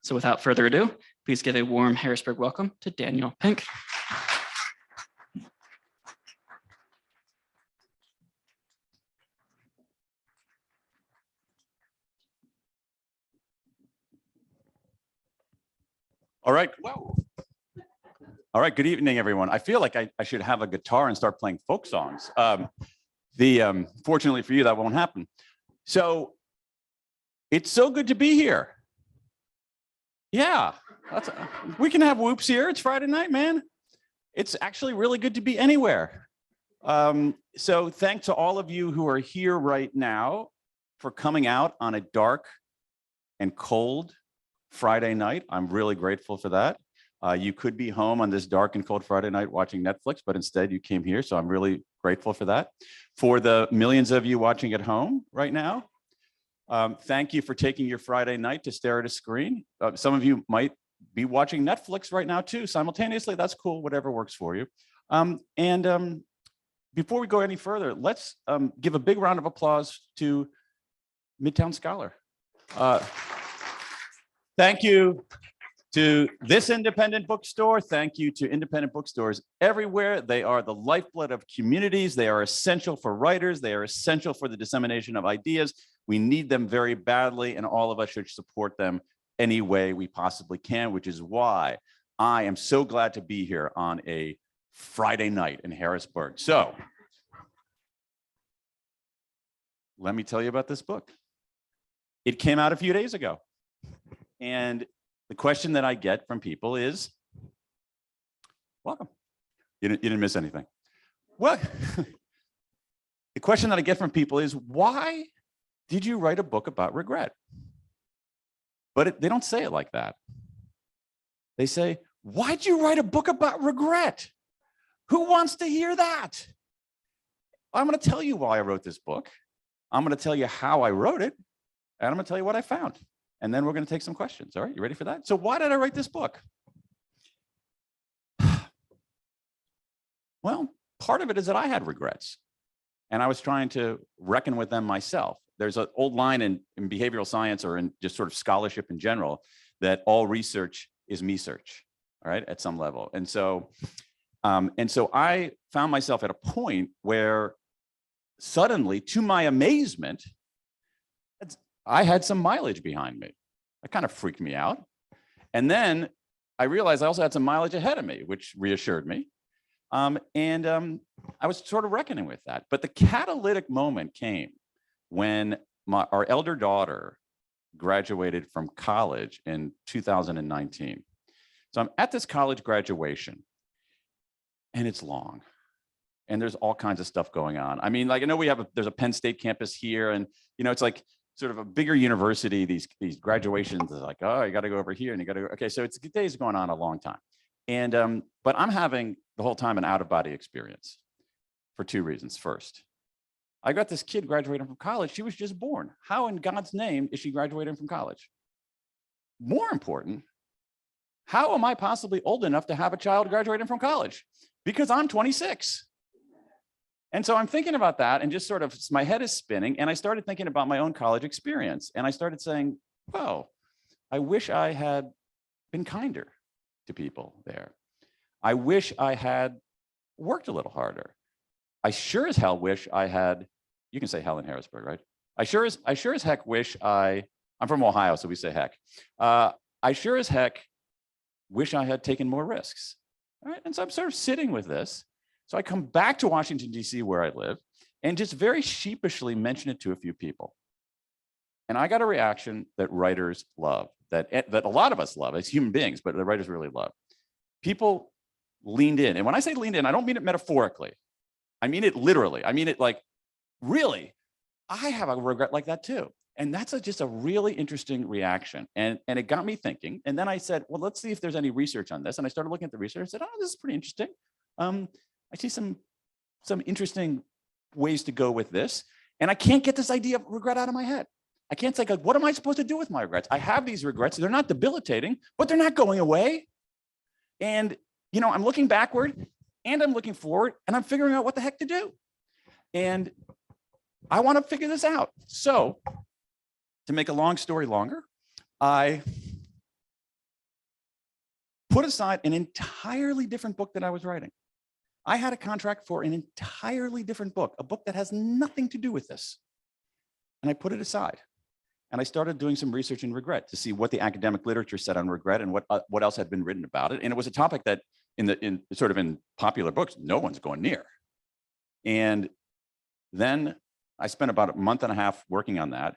So without further ado, please give a warm Harrisburg welcome to Daniel Pink. All right. Whoa. All right. Good evening, everyone. I feel like I should have a guitar and start playing folk songs. Fortunately for you, that won't happen. So it's so good to be here. Yeah, we can have whoops here. It's Friday night, man. It's actually really good to be anywhere. So thanks to all of you who are here right now for coming out on a dark and cold Friday night. I'm really grateful for that. You could be home on this dark and cold Friday night watching Netflix, but instead you came here. So I'm really grateful for that. For the millions of you watching at home right now, thank you for taking your Friday night to stare at a screen. Some of you might be watching Netflix right now too, simultaneously. That's cool, whatever works for you. Before we go any further, let's give a big round of applause to Midtown Scholar. Thank you to this independent bookstore. Thank you to independent bookstores everywhere. They are the lifeblood of communities. They are essential for writers. They are essential for the dissemination of ideas. We need them very badly, and all of us should support them any way we possibly can, which is why I am so glad to be here on a Friday night in Harrisburg. So let me tell you about this book. It came out a few days ago. And the question that I get from people is, welcome. You didn't miss anything. What? The question that I get from people is, why did you write a book about regret? But they don't say it like that. They say, why'd you write a book about regret? Who wants to hear that? I'm going to tell you why I wrote this book. I'm going to tell you how I wrote it, and I'm going to tell you what I found. And then we're going to take some questions. All right, you ready for that? So why did I write this book? Well, part of it is that I had regrets, and I was trying to reckon with them myself. There's an old line in behavioral science, or in just sort of scholarship in general, that all research is me-search, all right, at some level. And so I found myself at a point where suddenly, to my amazement, I had some mileage behind me. That kind of freaked me out. And then I realized I also had some mileage ahead of me, which reassured me. I was sort of reckoning with that. But the catalytic moment came when our elder daughter graduated from college in 2019. So I'm at this college graduation, and it's long. And there's all kinds of stuff going on. I mean, like, I know there's a Penn State campus here, and it's like sort of a bigger university. These graduations are like, oh, you got to go over here, and you got to go. Okay, so it's days going on a long time, and but I'm having the whole time an out-of-body experience for two reasons. First, I got this kid graduating from college. She was just born. How in God's name is she graduating from college? More important, how am I possibly old enough to have a child graduating from college? Because I'm 26. And so I'm thinking about that, and just sort of my head is spinning, and I started thinking about my own college experience. And I started saying, whoa, I wish I had been kinder to people there. I wish I had worked a little harder. I sure as hell wish I had, you can say hell in Harrisburg, right? I sure as heck wish I'm from Ohio, so we say heck. I sure as heck wish I had taken more risks. All right? And so I'm sort of sitting with this. So I come back to Washington, D.C., where I live, and just very sheepishly mention it to a few people. And I got a reaction that writers love, that a lot of us love as human beings, but the writers really love. People leaned in. And when I say leaned in, I don't mean it metaphorically. I mean it literally. I mean it like, really, I have a regret like that too. And that's just a really interesting reaction. And it got me thinking. And then I said, well, let's see if there's any research on this. And I started looking at the research and said, oh, this is pretty interesting. I see some interesting ways to go with this. And I can't get this idea of regret out of my head. I can't say, what am I supposed to do with my regrets? I have these regrets. They're not debilitating, but they're not going away. And, I'm looking backward, and I'm looking forward, and I'm figuring out what the heck to do. And I want to figure this out. So to make a long story longer, I put aside an entirely different book that I was writing. I had a contract for an entirely different book, a book that has nothing to do with this. And I put it aside. And I started doing some research in regret to see what the academic literature said on regret and what else had been written about it. And it was a topic that in popular books, no one's going near. And then I spent about a month and a half working on that.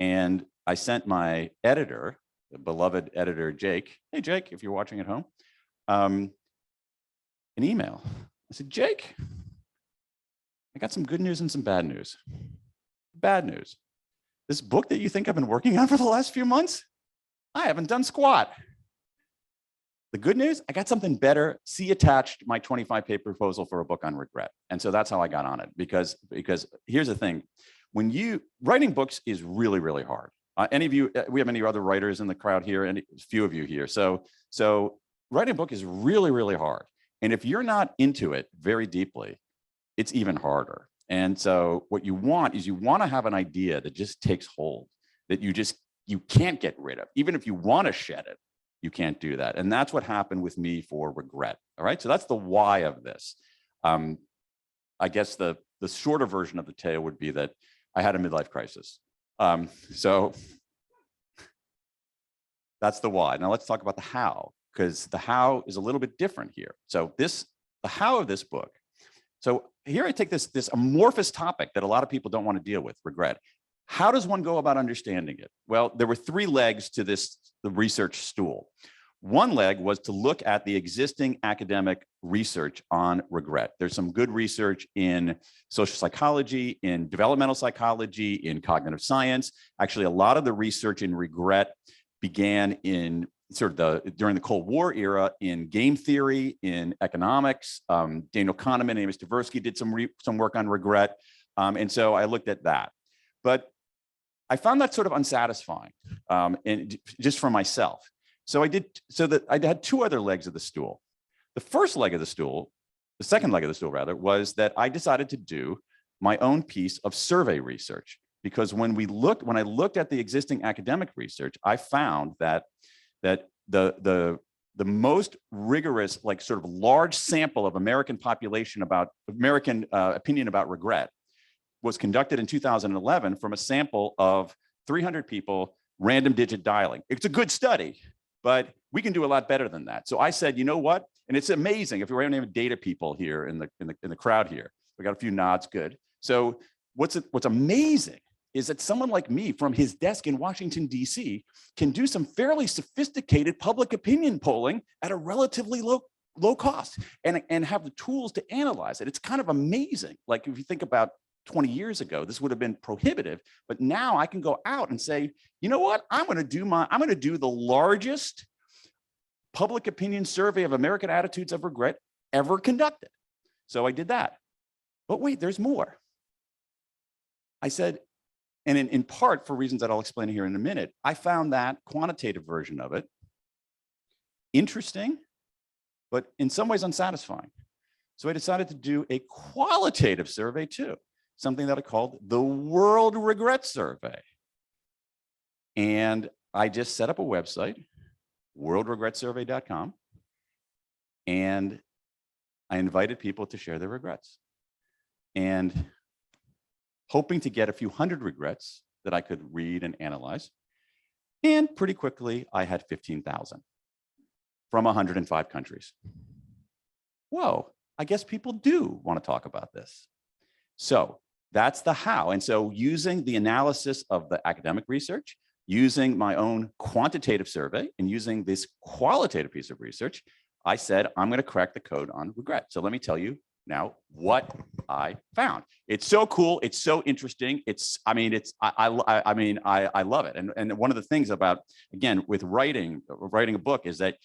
And I sent my editor, the beloved editor, Jake. Hey, Jake, if you're watching at home, an email. I said, Jake, I got some good news and some bad news. Bad news. This book that you think I've been working on for the last few months, I haven't done squat. The good news, I got something better. See attached my 25-page proposal for a book on regret. And so that's how I got on it, because here's the thing. Writing books is really, really hard. Any of you, we have any other writers in the crowd here, and a few of you here. So writing a book is really, really hard. And if you're not into it very deeply, it's even harder. And so what you want is you want to have an idea that just takes hold, that you can't get rid of. Even if you want to shed it, you can't do that. And that's what happened with me for regret. All right. So that's the why of this. I guess the shorter version of the tale would be that I had a midlife crisis. So that's the why. Now let's talk about the how, because the how is a little bit different here. So the how of this book. So here I take this amorphous topic that a lot of people don't want to deal with, regret. How does one go about understanding it? Well, there were three legs to the research stool. One leg was to look at the existing academic research on regret. There's some good research in social psychology, in developmental psychology, in cognitive science. Actually, a lot of the research in regret began in during the Cold War era in game theory, in economics. Daniel Kahneman and Amos Tversky did some work on regret. And so I looked at that. But I found that sort of unsatisfying, and just for myself. So I had two other legs of the stool. The first leg of the stool, the second leg of the stool rather, was that I decided to do my own piece of survey research. Because when I looked at the existing academic research, I found that the most rigorous, like sort of large sample of American population about American opinion about regret was conducted in 2011 from a sample of 300 people, random digit dialing. It's a good study, but we can do a lot better than that. So I said, you know what? And it's amazing if we're any data people here in the crowd here. We got a few nods, good. So what's amazing is that someone like me from his desk in Washington, D.C. can do some fairly sophisticated public opinion polling at a relatively low cost and have the tools to analyze it. It's kind of amazing. Like if you think about 20 years ago, this would have been prohibitive, but now I can go out and say, you know what? I'm going to do the largest public opinion survey of American attitudes of regret ever conducted. So I did that. But wait, there's more. I said, and in part for reasons that I'll explain here in a minute, I found that quantitative version of it interesting, but in some ways unsatisfying. So I decided to do a qualitative survey too, something that I called the World Regret Survey. And I just set up a website, worldregretsurvey.com, and I invited people to share their regrets. And hoping to get a few hundred regrets that I could read and analyze. And pretty quickly, I had 15,000 from 105 countries. Whoa, I guess people do want to talk about this. So that's the how. And so using the analysis of the academic research, using my own quantitative survey, and using this qualitative piece of research, I said, I'm going to crack the code on regret. So let me tell you now what I found. It's so cool. It's so interesting. I love it. And one of the things about, again, with writing a book is that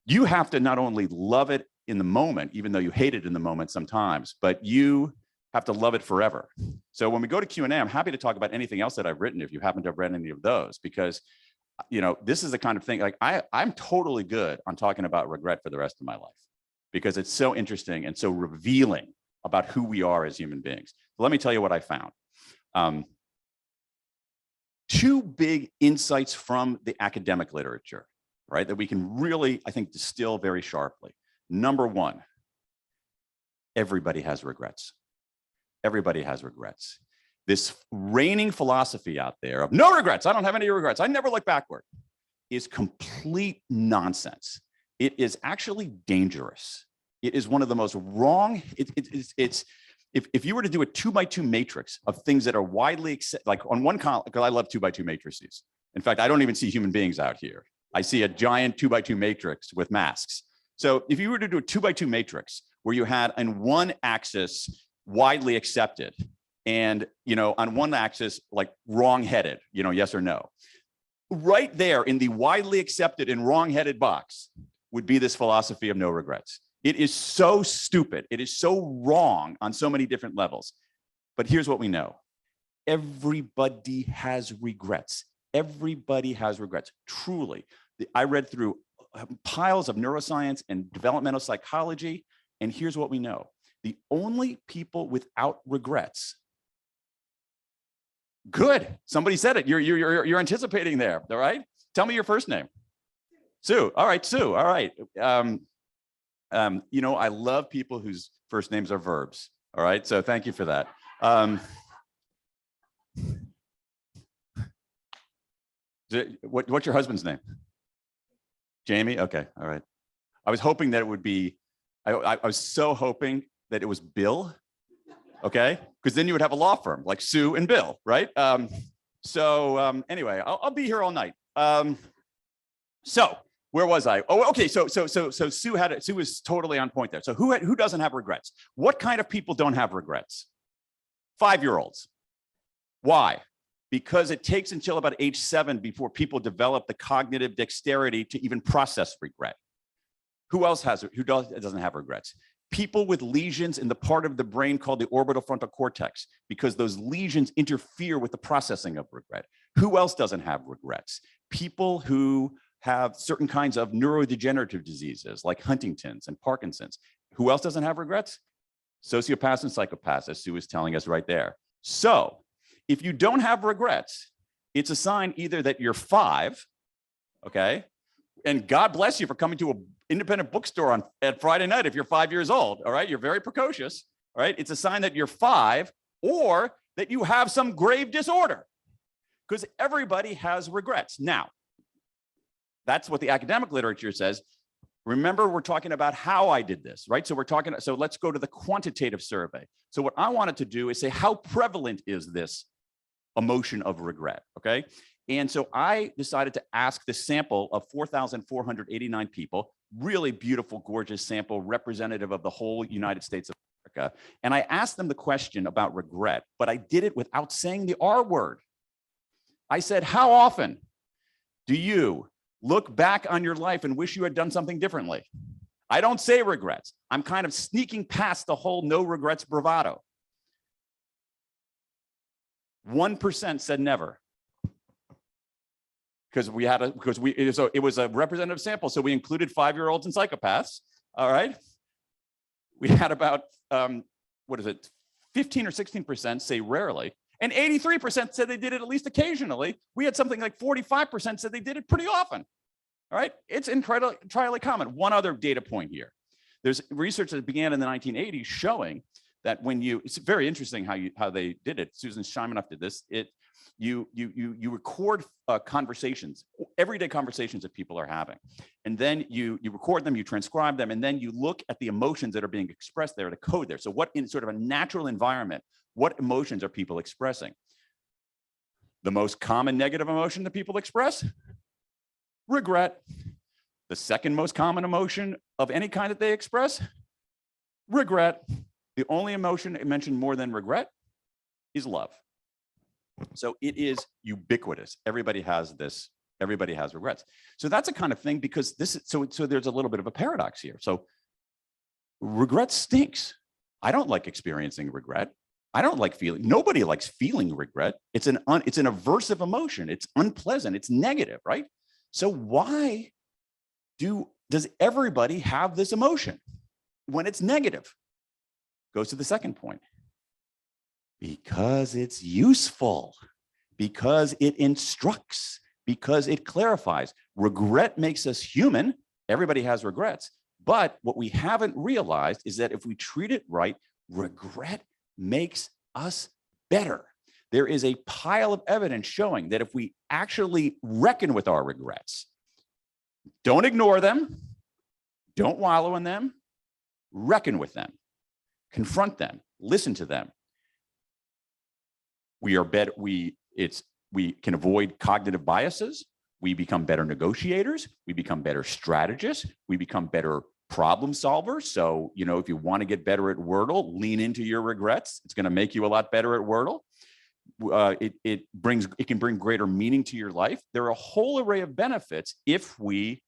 you have to not only love it in the moment, even though you hate it in the moment sometimes, but you have to love it forever. So when we go to Q&A, I'm happy to talk about anything else that I've written if you happen to have read any of those, because this is the kind of thing, like I'm totally good on talking about regret for the rest of my life, because it's so interesting and so revealing about who we are as human beings. So let me tell you what I found. Two big insights from the academic literature, right, that we can really, I think, distill very sharply. Number one, everybody has regrets. Everybody has regrets. This reigning philosophy out there of no regrets, I don't have any regrets, I never look backward, is complete nonsense. It is actually dangerous. It is one of the most wrong, if you were to do a 2x2 matrix of things that are widely accepted, like on one column, because I love 2x2 matrices. In fact, I don't even see human beings out here. I see a giant 2x2 matrix with masks. So if you were to do a 2x2 matrix where you had on one axis widely accepted and, on one axis, like wrong-headed, yes or no, right there in the widely accepted and wrong-headed box would be this philosophy of no regrets. It is so stupid. It is so wrong on so many different levels. But here's what we know. Everybody has regrets. Everybody has regrets, truly. I read through piles of neuroscience and developmental psychology, and here's what we know. The only people without regrets. Good. Somebody said it. You're anticipating there. All right. Tell me your first name. Sue. All right, Sue. All right. I love people whose first names are verbs. All right. So thank you for that. What's your husband's name? Jamie. Okay. All right. I was hoping that it would be. I was so hoping that it was Bill. Okay, because then you would have a law firm like Sue and Bill, right? Anyway, I'll be here all night. So where was I? Oh, okay. So Sue was totally on point there. So who doesn't have regrets? What kind of people don't have regrets? 5-year-olds. Why? Because it takes until about age 7 before people develop the cognitive dexterity to even process regret. Who else doesn't have regrets? People with lesions in the part of the brain called the orbital frontal cortex, because those lesions interfere with the processing of regret. Who else doesn't have regrets? People who have certain kinds of neurodegenerative diseases like Huntington's and Parkinson's. Who else doesn't have regrets? Sociopaths and psychopaths, as Sue was telling us right there. So if you don't have regrets, it's a sign either that you're 5, okay? And God bless you for coming to an independent bookstore at Friday night if you're 5 years old, all right? You're very precocious, all right? It's a sign that you're 5 or that you have some grave disorder, because everybody has regrets. Now, that's what the academic literature says. Remember, we're talking about how I did this, right? So let's go to the quantitative survey. So what I wanted to do is say, how prevalent is this emotion of regret, okay? And so I decided to ask this sample of 4,489 people, really beautiful, gorgeous sample, representative of the whole United States of America. And I asked them the question about regret, but I did it without saying the R word. I said, how often do you look back on your life and wish you had done something differently? I don't say regrets. I'm kind of sneaking past the whole no regrets bravado. 1% said never. Because it was a representative sample, so we included 5-year-olds and psychopaths. All right, we had about 15 or 16% say rarely, and 83% said they did it at least occasionally. We had something like 45% said they did it pretty often. All right, it's entirely common. One other data point here: there's research that began in the 1980s showing that it's very interesting how they did it. Susan Scheimanoff did this. You record conversations, everyday conversations that people are having, and then you record them, you transcribe them, and then you look at the emotions that are being expressed there, the code there. So what in sort of a natural environment, what emotions are people expressing? The most common negative emotion that people express? Regret. The second most common emotion of any kind that they express? Regret. The only emotion mentioned more than regret is love. So it is ubiquitous. Everybody has this. Everybody has regrets. So that's a kind of thing, because so there's a little bit of a paradox here. So regret stinks. I don't like experiencing regret. I don't like feeling. Nobody likes feeling regret. It's an aversive emotion. It's unpleasant. It's negative, right? So why does everybody have this emotion when it's negative? Goes to the second point. Because it's useful, because it instructs, because it clarifies. regret makes us human. Everybody has regrets. But what we haven't realized is that if we treat it right, regret makes us better. There is a pile of evidence showing that if we actually reckon with our regrets, don't ignore them, don't wallow in them, reckon with them, confront them, listen to them. We are better. We can avoid cognitive biases. We become better negotiators. We become better strategists. We become better problem solvers. So, if you want to get better at Wordle, lean into your regrets. It's going to make you a lot better at Wordle. It can bring greater meaning to your life. There are a whole array of benefits if we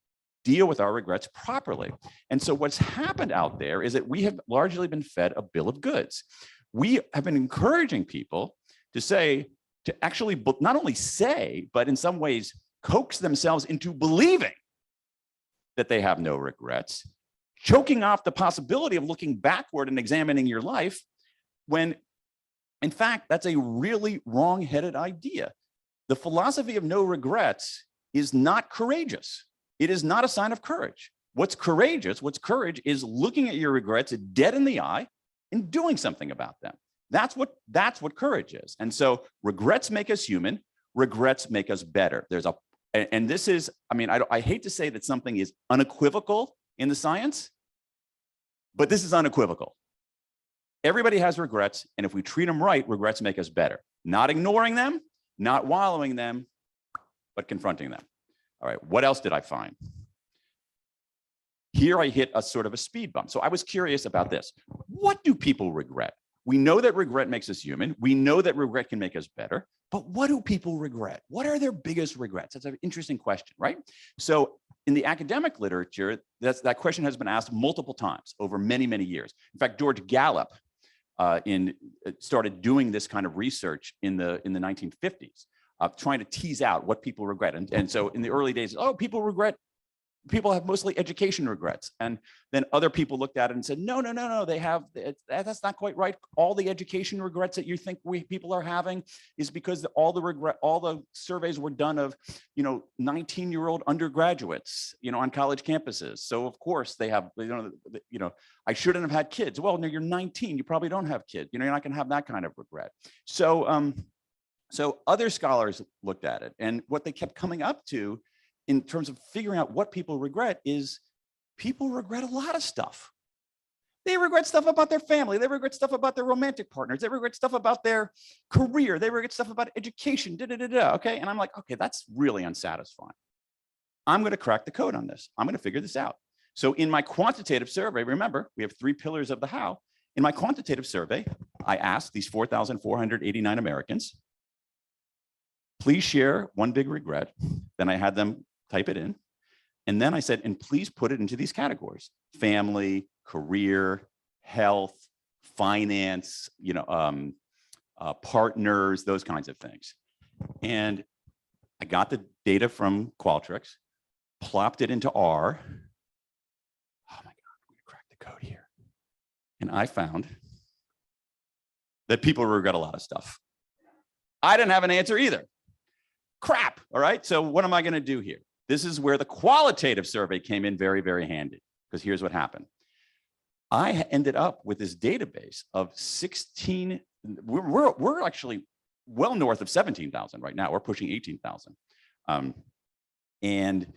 deal with our regrets properly. And so what's happened out there is that we have largely been fed a bill of goods. We have been encouraging people to actually not only say, but in some ways coax themselves into believing that they have no regrets, choking off the possibility of looking backward and examining your life, when in fact, that's a really wrong-headed idea. The philosophy of no regrets is not courageous. It is not a sign of courage. What's courage is looking at your regrets dead in the eye and doing something about them. That's what courage is. And so regrets make us human. Regrets make us better. I hate to say that something is unequivocal in the science, but this is unequivocal. Everybody has regrets, and if we treat them right, regrets make us better. Not ignoring them, not wallowing them, but confronting them. All right, what else did I find? Here I hit a sort of a speed bump. So I was curious about this. What do people regret? We know that regret makes us human. We know that regret can make us better, but what do people regret? What are their biggest regrets? That's an interesting question, right? So in the academic literature, that question has been asked multiple times over many, many years. In fact, George Gallup started doing this kind of research in the 1950s, trying to tease out what people regret. And so in the early days, people have mostly education regrets. And then other people looked at it and said, no, that's not quite right. All the education regrets that you think people are having is because all the surveys were done of, 19-year-old undergraduates, on college campuses. So of course they have, I shouldn't have had kids. Well, no, you're 19, you probably don't have kids. You're not gonna have that kind of regret. So other scholars looked at it, and what they kept coming up to in terms of figuring out what people regret is people regret a lot of stuff. They regret stuff about their family. They regret stuff about their romantic partners. They regret stuff about their career. They regret stuff about education, okay? And I'm like, okay, that's really unsatisfying. I'm gonna crack the code on this. I'm gonna figure this out. So in my quantitative survey, remember, we have 3 pillars of the how. In my quantitative survey, I asked these 4,489 Americans, please share one big regret. Then I had them type it in. And then I said, and please put it into these categories: family, career, health, finance, partners, those kinds of things. And I got the data from Qualtrics, plopped it into R. Oh my God, I'm gonna crack the code here. And I found that people regret a lot of stuff. I didn't have an answer either. Crap, all right? So what am I gonna do here? This is where the qualitative survey came in very, very handy, because here's what happened. I ended up with this database of 16, we're actually well north of 17,000 right now. We're pushing 18,000. And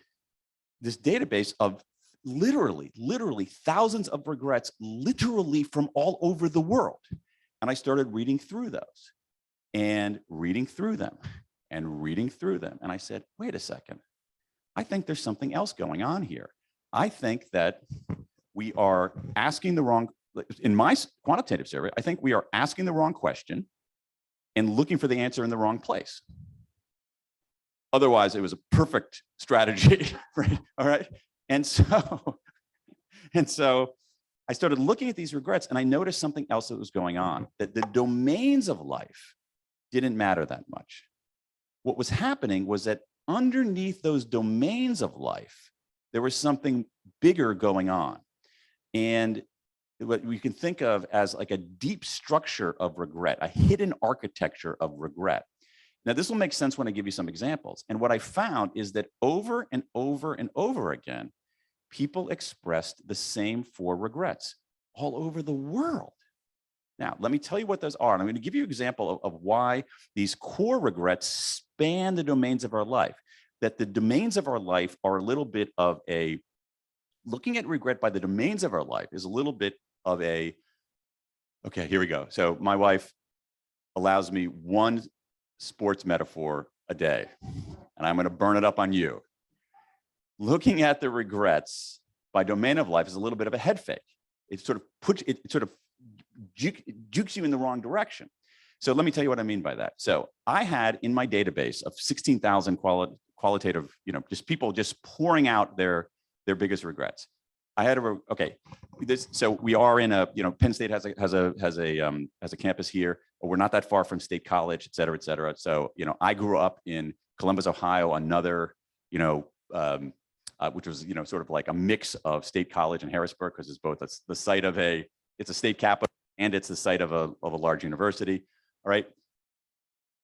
this database of literally thousands of regrets, literally from all over the world. And I started reading through those and reading through them and reading through them. And I said, wait a second. I think there's something else going on here. I think that we are asking the wrong, in my quantitative survey, I think we are asking the wrong question and looking for the answer in the wrong place. Otherwise, it was a perfect strategy, right? All right. And so I started looking at these regrets, and I noticed something else that was going on, that the domains of life didn't matter that much. What was happening was that underneath those domains of life, there was something bigger going on. And what we can think of as like a deep structure of regret, a hidden architecture of regret. Now, this will make sense when I give you some examples. And what I found is that over and over and over again, people expressed the same 4 regrets all over the world. Now, let me tell you what those are. And I'm going to give you an example of why these core regrets span the domains of our life. That the domains of our life are a little bit of a, looking at regret by the domains of our life is a little bit of a, okay, here we go. So my wife allows me one sports metaphor a day, and I'm going to burn it up on you. Looking at the regrets by domain of life is a little bit of a head fake. It sort of puts, it sort of jukes you in the wrong direction. So let me tell you what I mean by that. So I had in my database of 16,000 qualitative, just people just pouring out their biggest regrets. I had so we are in a, Penn State has a campus here. We're not that far from State College, et cetera, et cetera. So, I grew up in Columbus, Ohio, another, which was, sort of like a mix of State College and Harrisburg, because it's both the site of it's a state capital and it's the site of a large university. All right.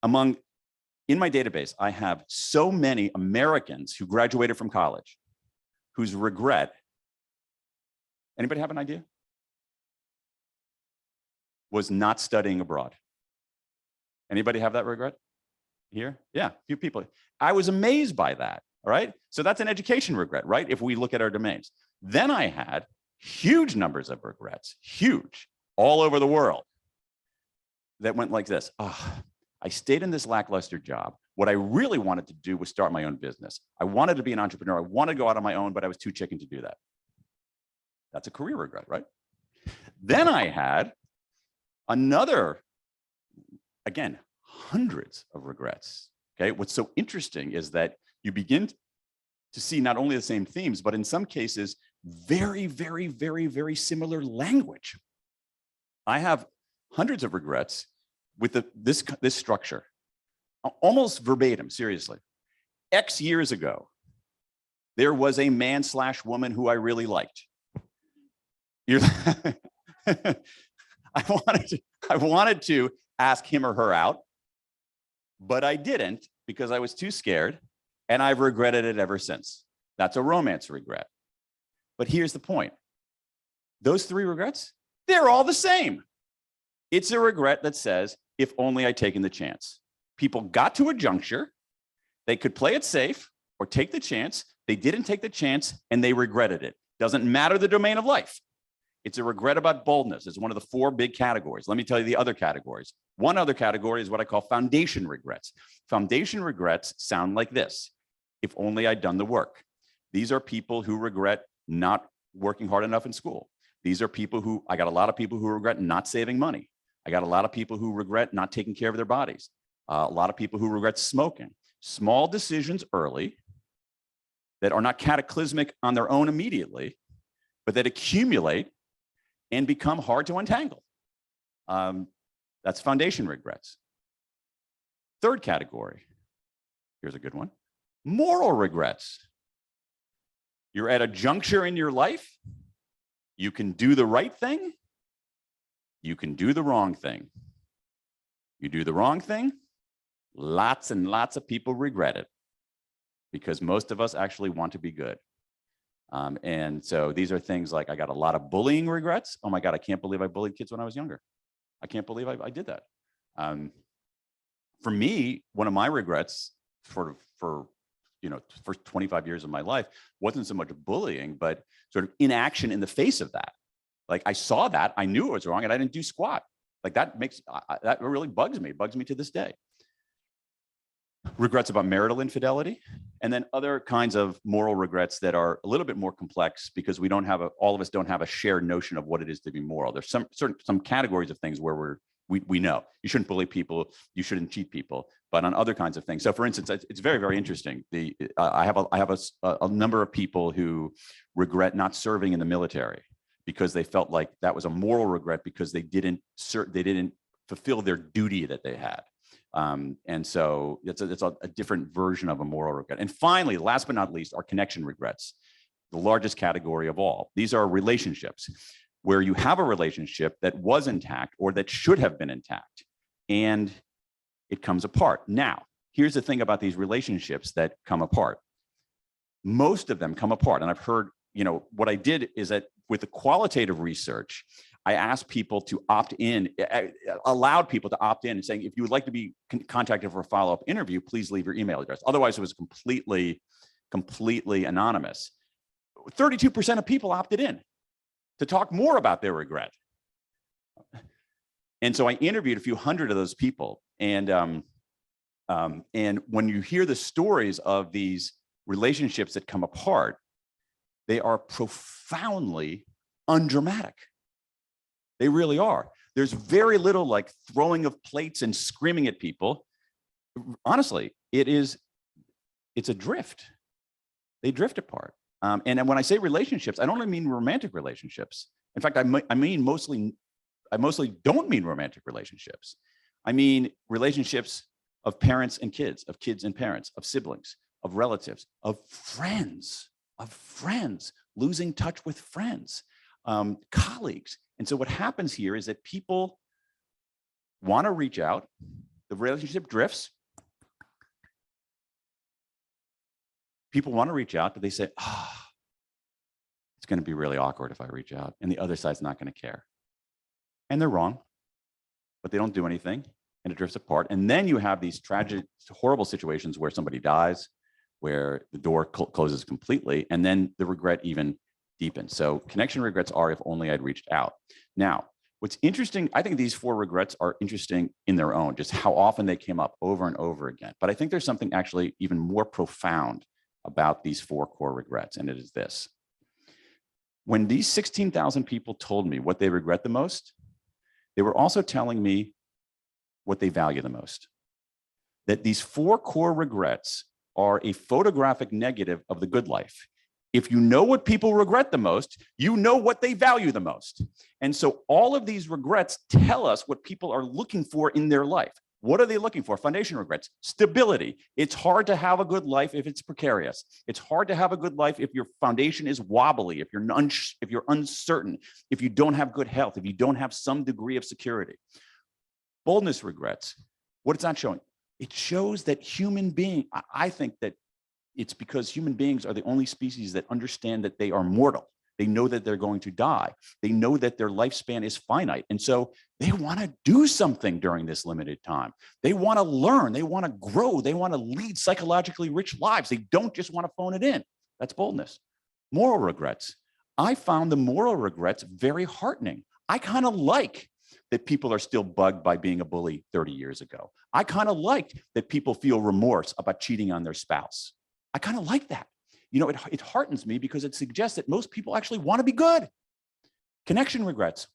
In my database, I have so many Americans who graduated from college whose regret, anybody have an idea? Was not studying abroad. Anybody have that regret here? Yeah, a few people. I was amazed by that, all right? So that's an education regret, right? If we look at our domains. Then I had huge numbers of regrets, huge, all over the world, that went like this. I stayed in this lackluster job. What I really wanted to do was start my own business. I wanted to be an entrepreneur. I wanted to go out on my own, but I was too chicken to do that. That's a career regret, right? Then I had another, again, hundreds of regrets. Okay, what's so interesting is that you begin to see not only the same themes, but in some cases, very, very, very, very similar language. I have hundreds of regrets with this structure, almost verbatim, seriously. X years ago, there was a man/woman who I really liked. I wanted to ask him or her out, but I didn't because I was too scared, and I've regretted it ever since. That's a romance regret. But here's the point. Those 3 regrets, they're all the same. It's a regret that says, if only I'd taken the chance. People got to a juncture, they could play it safe or take the chance. They didn't take the chance and they regretted it. Doesn't matter the domain of life. It's a regret about boldness. It's one of the 4 big categories. Let me tell you the other categories. One other category is what I call foundation regrets. Foundation regrets sound like this. If only I'd done the work. These are people who regret not working hard enough in school. These are people I got a lot of people who regret not saving money. I got a lot of people who regret not taking care of their bodies. A lot of people who regret smoking. Small decisions early that are not cataclysmic on their own immediately, but that accumulate and become hard to untangle. That's foundation regrets. Third category, here's a good one. Moral regrets. You're at a juncture in your life. You can do the right thing. You can do the wrong thing. You do the wrong thing, lots and lots of people regret it because most of us actually want to be good. And so these are things like, I got a lot of bullying regrets. Oh my God, I can't believe I bullied kids when I was younger. I can't believe I did that. For me, one of my regrets for first 25 years of my life wasn't so much bullying, but sort of inaction in the face of that. Like I saw that, I knew it was wrong, and I didn't do squat. Like that that really bugs me to this day. Regrets about marital infidelity, and then other kinds of moral regrets that are a little bit more complex because we don't have all of us don't have a shared notion of what it is to be moral. There's some categories of things where we know you shouldn't bully people, you shouldn't cheat people, but on other kinds of things. So for instance, it's very, very interesting. I have a number of people who regret not serving in the military because they felt like that was a moral regret because they didn't fulfill their duty that they had. And so it's a different version of a moral regret. And finally, last but not least, are connection regrets, the largest category of all. These are relationships where you have a relationship that was intact or that should have been intact, and it comes apart. Now, here's the thing about these relationships that come apart. Most of them come apart. And I've heard, what I did is that with the qualitative research, I asked people to opt in, allowed people to opt in and saying, if you would like to be contacted for a follow-up interview, please leave your email address. Otherwise, it was completely anonymous. 32% of people opted in to talk more about their regret. And so I interviewed a few hundred of those people. And when you hear the stories of these relationships that come apart, they are profoundly undramatic. They really are. There's very little like throwing of plates and screaming at people. Honestly, it's a drift. They drift apart. And when I say relationships, I don't really mean romantic relationships. In fact, I mostly don't mean romantic relationships. I mean relationships of parents and kids, of kids and parents, of siblings, of relatives, of friends, losing touch with friends, colleagues. And so what happens here is that people want to reach out, the relationship drifts. People want to reach out, but they say, it's going to be really awkward if I reach out, and the other side's not going to care. And they're wrong, but they don't do anything, and it drifts apart. And then you have these tragic, horrible situations where somebody dies, where the door closes completely, and then the regret even deepens. So connection regrets are if only I'd reached out. Now, what's interesting, I think these 4 regrets are interesting in their own, just how often they came up over and over again. But I think there's something actually even more profound about these 4 core regrets, and it is this. When these 16,000 people told me what they regret the most, they were also telling me what they value the most. That these 4 core regrets are a photographic negative of the good life. If you know what people regret the most, you know what they value the most. And so all of these regrets tell us what people are looking for in their life. What are they looking for? Foundation regrets, stability. It's hard to have a good life if it's precarious. It's hard to have a good life if your foundation is wobbly, if you're uncertain, if you don't have good health, if you don't have some degree of security. Boldness regrets. What it's not showing? It shows that I think that it's because human beings are the only species that understand that they are mortal. They know that they're going to die. They know that their lifespan is finite. And so they want to do something during this limited time. They want to learn. They want to grow. They want to lead psychologically rich lives. They don't just want to phone it in. That's boldness. Moral regrets. I found the moral regrets very heartening. I kind of like that people are still bugged by being a bully 30 years ago. I kind of liked that people feel remorse about cheating on their spouse. I kind of like that. It heartens me because it suggests that most people actually want to be good. Connection regrets.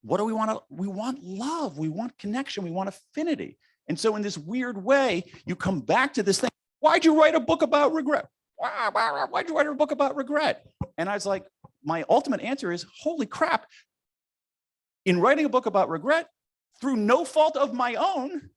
What do we want? We want love. We want connection. We want affinity. And so in this weird way, you come back to this thing. Why'd you write a book about regret? Why'd you write a book about regret? And I was like, my ultimate answer is, holy crap. In writing a book about regret, through no fault of my own,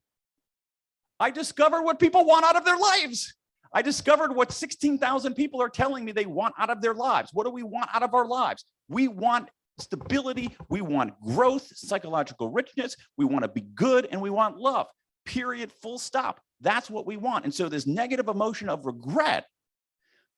I discovered what people want out of their lives. I discovered what 16,000 people are telling me they want out of their lives. What do we want out of our lives? We want stability. We want growth, psychological richness. We want to be good, and we want love. Period, full stop. That's what we want. And so this negative emotion of regret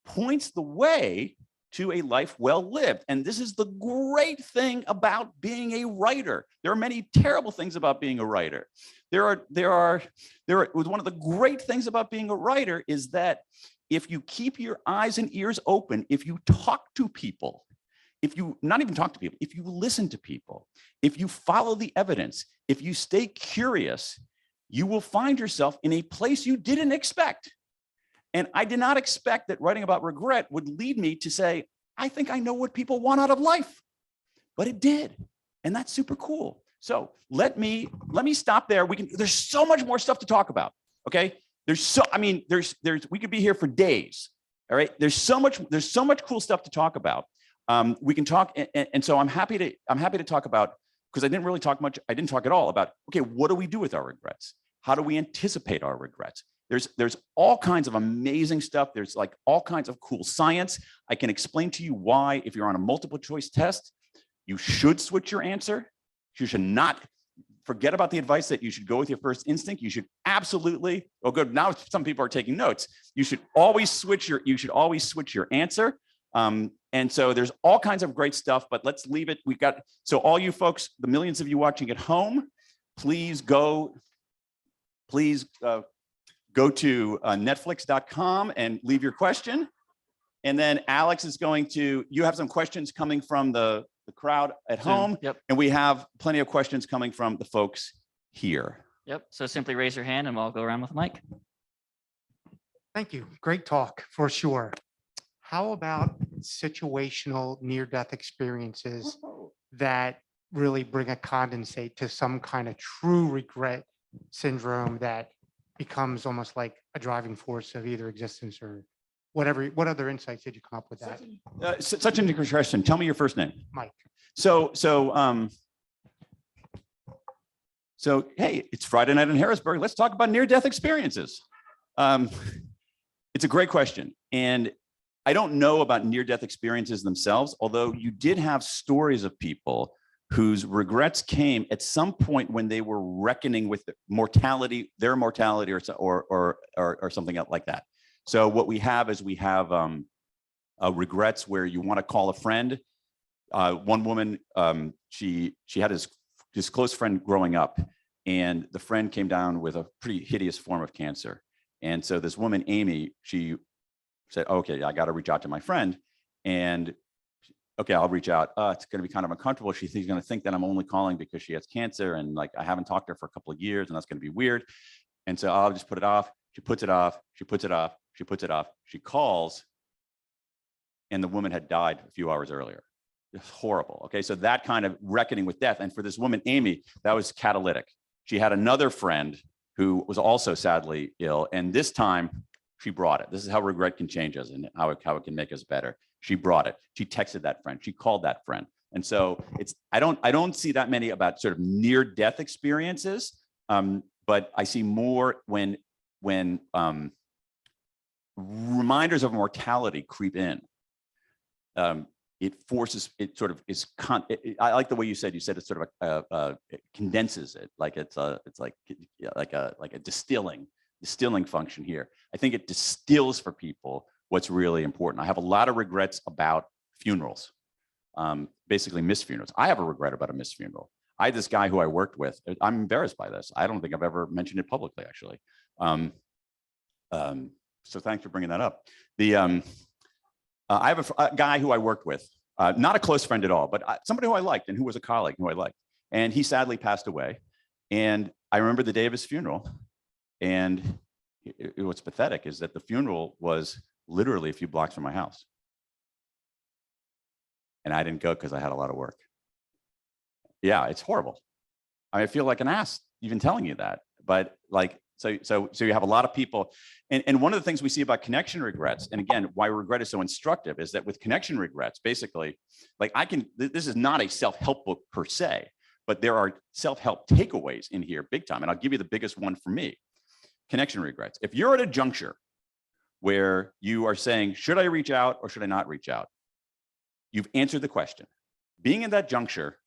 points the way to a life well lived. And this is the great thing about being a writer. There are many terrible things about being a writer. One of the great things about being a writer is that if you keep your eyes and ears open, if you talk to people, if you listen to people, if you follow the evidence, if you stay curious, you will find yourself in a place you didn't expect. And I did not expect that writing about regret would lead me to say, I think I know what people want out of life, but it did. And that's super cool. So let me stop there. There's so much more stuff to talk about. Okay. We could be here for days. All right. There's so much cool stuff to talk about. We can talk. And so I'm happy to talk about, because I didn't really talk much. I didn't talk at all about, okay, what do we do with our regrets? How do we anticipate our regrets? There's all kinds of amazing stuff. There's like all kinds of cool science. I can explain to you why, if you're on a multiple choice test, you should switch your answer. You should not forget about the advice that you should go with your first instinct. You should absolutely, oh good, now some people are taking notes. You should always switch your answer. And so there's all kinds of great stuff, but let's leave it. So all you folks, the millions of you watching at home, please go to netflix.com and leave your question. And then Alex is you have some questions coming from the crowd at home. Yep. And we have plenty of questions coming from the folks here. Yep. So simply raise your hand and we'll go around with the mic. Thank you. Great talk for sure. How about situational near-death experiences that really bring a condensate to some kind of true regret syndrome that becomes almost like a driving force of either existence or whatever? What other insights did you come up with that? Such an interesting question. Tell me your first name. Mike. So hey, it's Friday night in Harrisburg. Let's talk about near-death experiences. It's a great question. And I don't know about near-death experiences themselves, although you did have stories of people whose regrets came at some point when they were reckoning with mortality, their mortality, or something else like that. So what we have is regrets where you want to call a friend. One woman, she had this close friend growing up, and the friend came down with a pretty hideous form of cancer. And so this woman, Amy, she said, okay, I got to reach out to my friend. And okay, I'll reach out. It's going to be kind of uncomfortable. She's going to think that I'm only calling because she has cancer. And like, I haven't talked to her for a couple of years and that's going to be weird. And so I'll just put it off. She puts it off. She puts it off. She puts it off. She calls. And the woman had died a few hours earlier. It's horrible. Okay. So that kind of reckoning with death. And for this woman, Amy, that was catalytic. She had another friend who was also sadly ill. And this time she brought it. This is how regret can change us and how it can make us better. She brought it. She texted that friend. She called that friend. And so I don't see that many about sort of near-death experiences, but I see more when reminders of mortality creep in. It forces, it sort of is, I like the way you said it sort of it condenses it, like it's like a distilling function here. I think it distills for people what's really important. I have a lot of regrets about funerals, basically missed funerals. I have a regret about a missed funeral. I had this guy who I worked with. I'm embarrassed by this. I don't think I've ever mentioned it publicly, actually. So thanks for bringing that up. I have a guy who I worked with, not a close friend at all, but somebody who I liked and who was a colleague who I liked. And he sadly passed away. And I remember the day of his funeral. And what's pathetic is that the funeral was literally a few blocks from my house. And I didn't go because I had a lot of work. Yeah, it's horrible. I feel like an ass even telling you that. But like, so you have a lot of people. And one of the things we see about connection regrets, and again, why regret is so instructive, is that with connection regrets, basically, like this is not a self-help book per se, but there are self-help takeaways in here big time. And I'll give you the biggest one for me. Connection regrets. If you're at a juncture where you are saying, should I reach out or should I not reach out? You've answered the question. Being in that juncture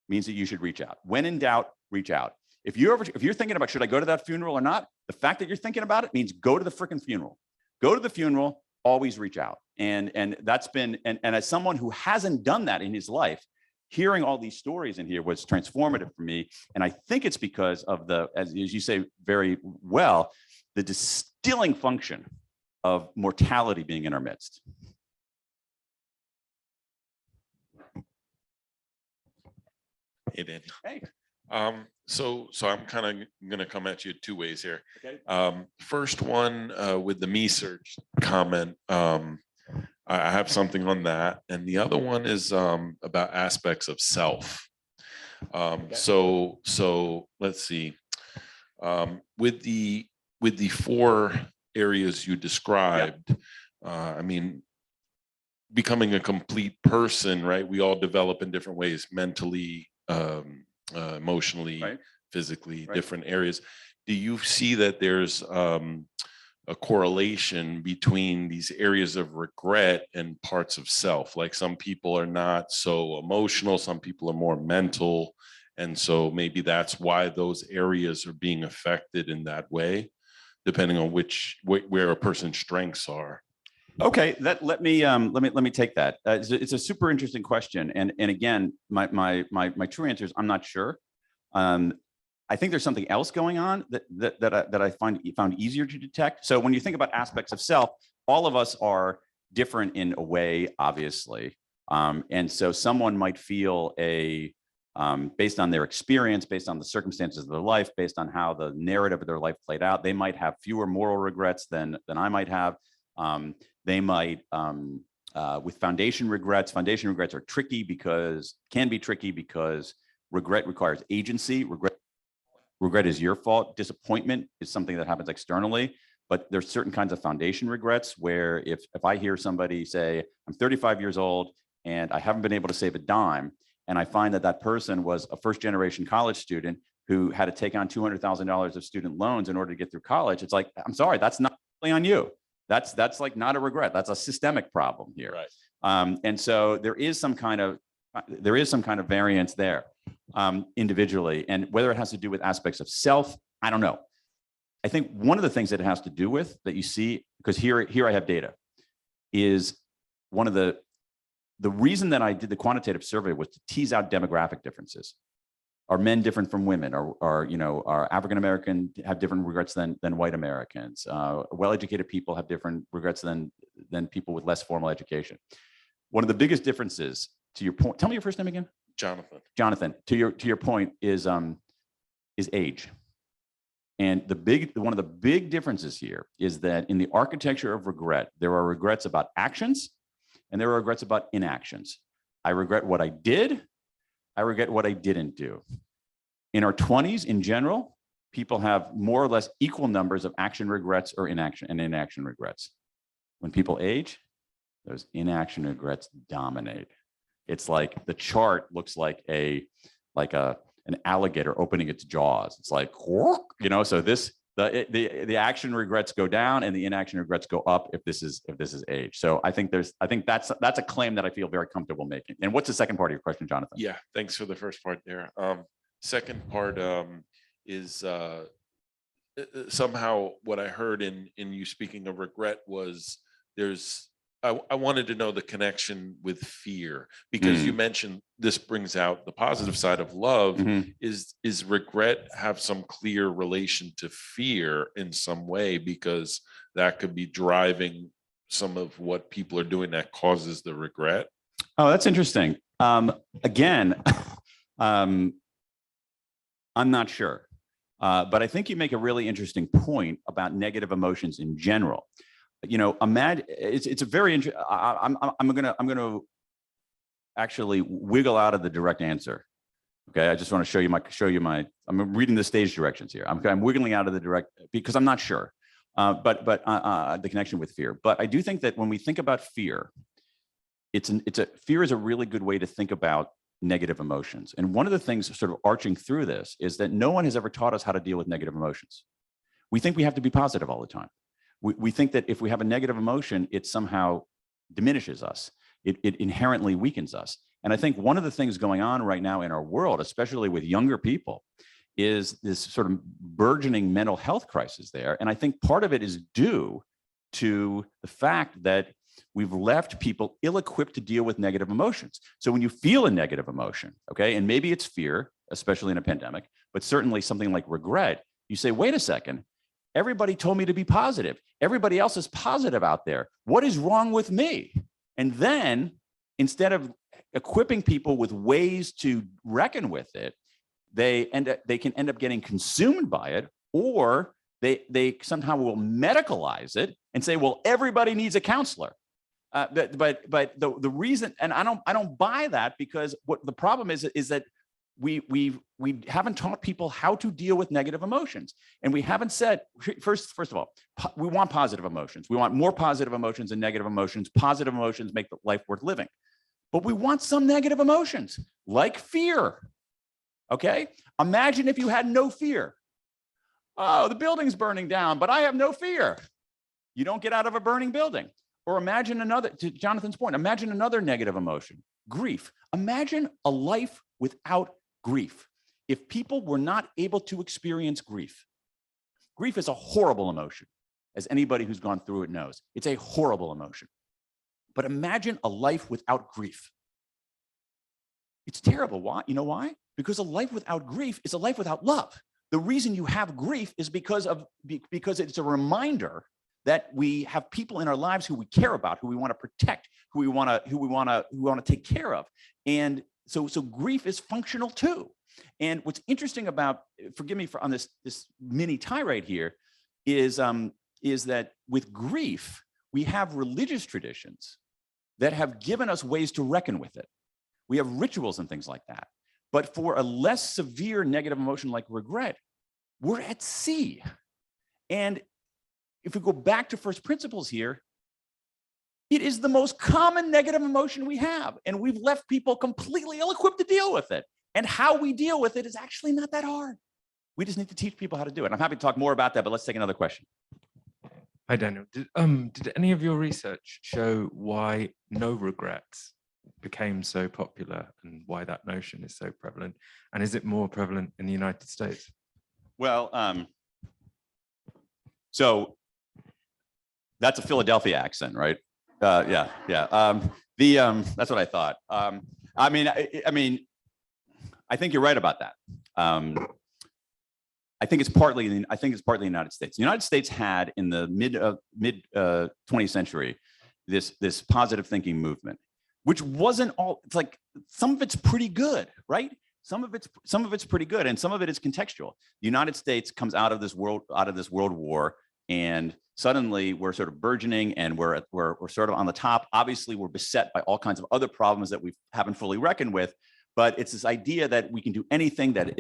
means that you should reach out. When in doubt, reach out. If you're thinking about, should I go to that funeral or not? The fact that you're thinking about it means go to the freaking funeral. Go to the funeral, always reach out. And that's been, and as someone who hasn't done that in his life, hearing all these stories in here was transformative for me. And I think it's because of as you say very well, the distilling function of mortality being in our midst. Hey, Danny. Hey. So I'm kind of going to come at you two ways here. Okay. First one, with the me search comment, I have something on that. And the other one is about aspects of self. Okay. So let's see. With the four areas you described, I mean, becoming a complete person, right? We all develop in different ways, mentally, emotionally, right, physically, right, different areas. Do you see that there's a correlation between these areas of regret and parts of self? Like some people are not so emotional, some people are more mental, And so maybe that's why those areas are being affected in that way, depending on where a person's strengths are. Okay, let me take that. It's a super interesting question, and again, my true answer is I'm not sure. I think there's something else going on that I found easier to detect. So when you think about aspects of self, all of us are different in a way, obviously, and so someone might feel based on their experience, based on the circumstances of their life, based on how the narrative of their life played out, they might have fewer moral regrets than I might have. They might, with foundation regrets are tricky can be tricky because regret requires agency. Regret is your fault. Disappointment is something that happens externally, but there's certain kinds of foundation regrets where if I hear somebody say, I'm 35 years old and I haven't been able to save a dime, and I find that person was a first generation college student who had to take on $200,000 of student loans in order to get through college, it's like, I'm sorry, that's not really on you. That's like not a regret. That's a systemic problem here. Right. And so there is some kind of variance there individually, and whether it has to do with aspects of self, I don't know. I think one of the things that it has to do with that you see, because here I have data, is one of the reason that I did the quantitative survey was to tease out demographic differences. Are men different from women? Are African American have different regrets than white Americans? Well-educated people have different regrets than people with less formal education. One of the biggest differences, to your point, tell me your first name again. Jonathan. Jonathan. To your point is age. And one of the big differences here is that in the architecture of regret, there are regrets about actions and there are regrets about inactions. I regret what I did. I regret what I didn't do. In our 20s, in general, people have more or less equal numbers of action regrets or inaction regrets. When people age, those inaction regrets dominate. It's like the chart looks like an alligator opening its jaws. It's like, so the action regrets go down and the inaction regrets go up if this is age. So I think that's a claim that I feel very comfortable making. And what's the second part of your question, Jonathan? Yeah, thanks for the first part there. Second part is somehow what I heard in you speaking of regret was I wanted to know the connection with fear, because you mentioned this brings out the positive side of love. Mm-hmm. Is regret have some clear relation to fear in some way, because that could be driving some of what people are doing that causes the regret? Oh, that's interesting. Again, I'm not sure, but I think you make a really interesting point about negative emotions in general. Imagine it's a very interesting. I'm gonna actually wiggle out of the direct answer. Okay, I just want to show you my. I'm reading the stage directions here. I'm wiggling out of the direct because I'm not sure, but the connection with fear. But I do think that when we think about fear, fear is a really good way to think about negative emotions. And one of the things sort of arching through this is that no one has ever taught us how to deal with negative emotions. We think we have to be positive all the time. We think that if we have a negative emotion, it somehow diminishes us. It inherently weakens us. And I think one of the things going on right now in our world, especially with younger people, is this sort of burgeoning mental health crisis there. And I think part of it is due to the fact that we've left people ill-equipped to deal with negative emotions. So when you feel a negative emotion, okay, and maybe it's fear, especially in a pandemic, but certainly something like regret, you say, wait a second, everybody told me to be positive. Everybody else is positive out there. What is wrong with me? And then instead of equipping people with ways to reckon with it, they can end up getting consumed by it, or they somehow will medicalize it and say, well, everybody needs a counselor. But the reason, and I don't buy that, because what the problem is that we haven't taught people how to deal with negative emotions, and we haven't said first of all, we want positive emotions. We want more positive emotions than negative emotions. Positive emotions make life worth living, but we want some negative emotions like fear. Okay, imagine if you had no fear. Oh, the building's burning down, but I have no fear. You don't get out of a burning building. Or imagine another, to Jonathan's point, imagine another negative emotion, grief. Imagine a life without grief. if people were not able to experience grief, grief is a horrible emotion, as anybody who's gone through it knows. It's a horrible emotion. But imagine a life without grief. It's terrible. Why? You know why? Because a life without grief is a life without love. The reason you have grief is because it's a reminder that we have people in our lives who we care about, who we want to protect, who we want to take care of. And so grief is functional too. And what's interesting about, forgive me on this mini tirade here, is that with grief, we have religious traditions that have given us ways to reckon with it. We have rituals and things like that. But for a less severe negative emotion like regret, we're at sea. And if we go back to first principles here, it is the most common negative emotion we have. And we've left people completely ill-equipped to deal with it. And how we deal with it is actually not that hard. We just need to teach people how to do it. I'm happy to talk more about that, but let's take another question. Hi, Daniel. Did any of your research show why no regrets became so popular and why that notion is so prevalent? And is it more prevalent in the United States? Well, so that's a Philadelphia accent, right? Yeah. That's what I thought. I think you're right about that. I think it's partly the United States. The United States had in the mid 20th century this positive thinking movement, which wasn't all. It's like some of it's pretty good, right? Some of it's pretty good, and some of it is contextual. The United States comes out of this world war, and suddenly we're sort of burgeoning, and we're sort of on the top. Obviously, we're beset by all kinds of other problems that we haven't fully reckoned with. But it's this idea that we can do anything, that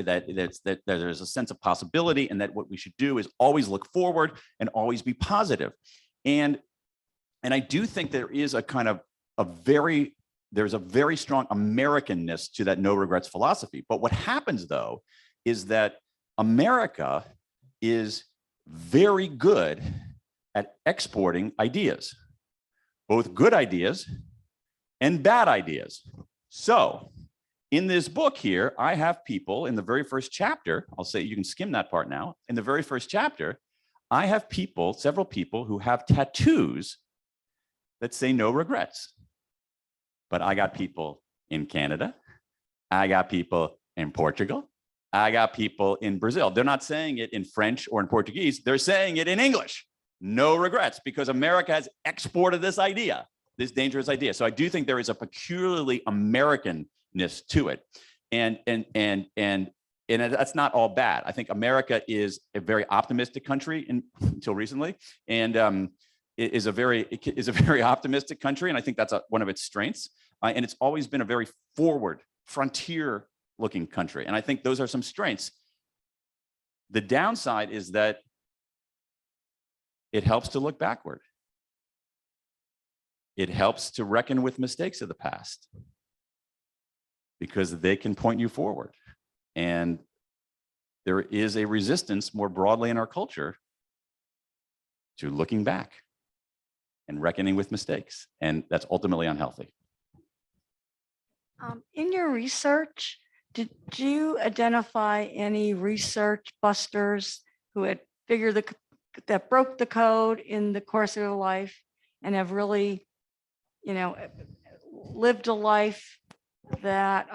there's a sense of possibility, and that what we should do is always look forward and always be positive. And I do think there is there's a very strong Americanness to that no regrets philosophy. But what happens though is that America is very good at exporting ideas, both good ideas and bad ideas. So in this book here, I have people in the very first chapter, I'll say you can skim that part now. In the very first chapter, I have several people who have tattoos that say no regrets. But I got people in Canada. I got people in Portugal. I got people in Brazil. They're not saying it in French or in Portuguese. They're saying it in English. No regrets, because America has exported this idea, this dangerous idea. So I do think there is a peculiarly American to it, and that's not all bad. I think America is a very optimistic country until recently, and it is a very optimistic country, and I think that's one of its strengths. And it's always been a very forward, frontier-looking country, and I think those are some strengths. The downside is that it helps to look backward. It helps to reckon with mistakes of the past, because they can point you forward. And there is a resistance more broadly in our culture to looking back and reckoning with mistakes. And that's ultimately unhealthy. In your research, did you identify any research busters who had that broke the code in the course of their life and have really, lived a life that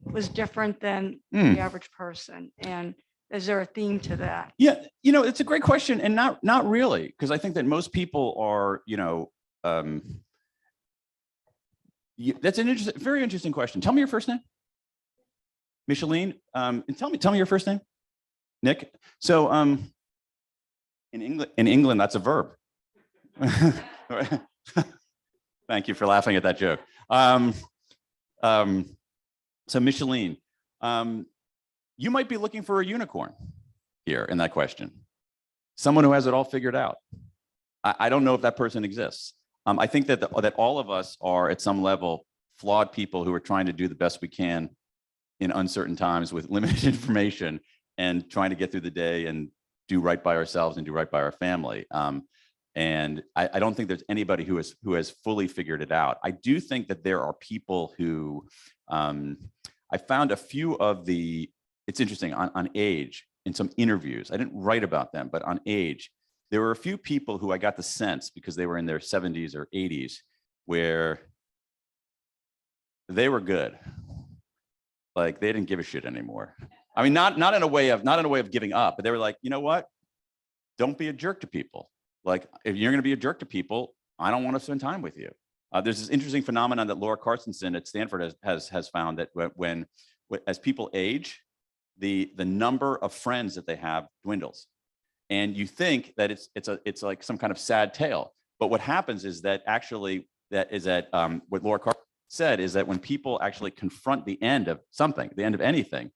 was different than the average person? And is there a theme to that? Yeah, it's a great question, and not really, because I think that most people are, that's an very interesting question. Tell me your first name. Micheline. And tell me your first name. Nick. So in England, that's a verb. Thank you for laughing at that joke. So Micheline, you might be looking for a unicorn here in that question. Someone who has it all figured out. I don't know if that person exists. I think that all of us are at some level flawed people who are trying to do the best we can in uncertain times with limited information and trying to get through the day and do right by ourselves and do right by our family. And I don't think there's anybody who has fully figured it out. I do think that there are people who, I found a few of the it's interesting on age in some interviews. I didn't write about them, but on age, there were a few people who I got the sense because they were in their 70s or 80s where they were good. Like they didn't give a shit anymore. I mean, not in a way of giving up, but they were like, you know what? Don't be a jerk to people. Like if you're going to be a jerk to people, I don't want to spend time with you. There's this interesting phenomenon that Laura Carstensen at Stanford has found that when as people age, the number of friends that they have dwindles, and you think that it's like some kind of sad tale. But what happens is that actually what Laura Carstensen said is that when people actually confront the end of something, the end of anything,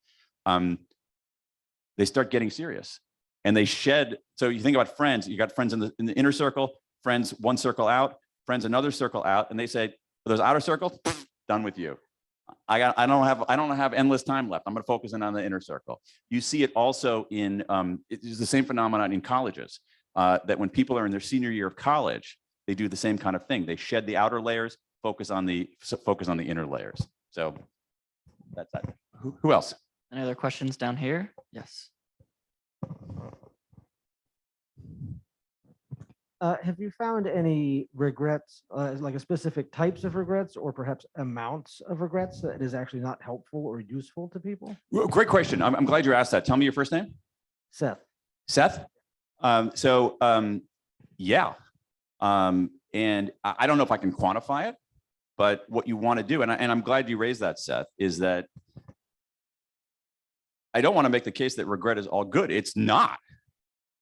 they start getting serious and they shed. So you think about friends, you got friends in the inner circle, friends one circle out, friends another circle out, and they say, those outer circles, done with you. I don't have endless time left. I'm going to focus in on the inner circle. You see it also in it's the same phenomenon in colleges, that when people are in their senior year of college, they do the same kind of thing. They shed the outer layers, focus on the inner layers. So that's that. Who else? Any other questions down here? Yes. Have you found any regrets, like a specific types of regrets or perhaps amounts of regrets that is actually not helpful or useful to people? Well, great question. I'm glad you asked that. Tell me your first name. Seth. Seth? Yeah. And I don't know if I can quantify it, but what you want to do, and I'm glad you raised that, Seth, is that I don't want to make the case that regret is all good. It's not.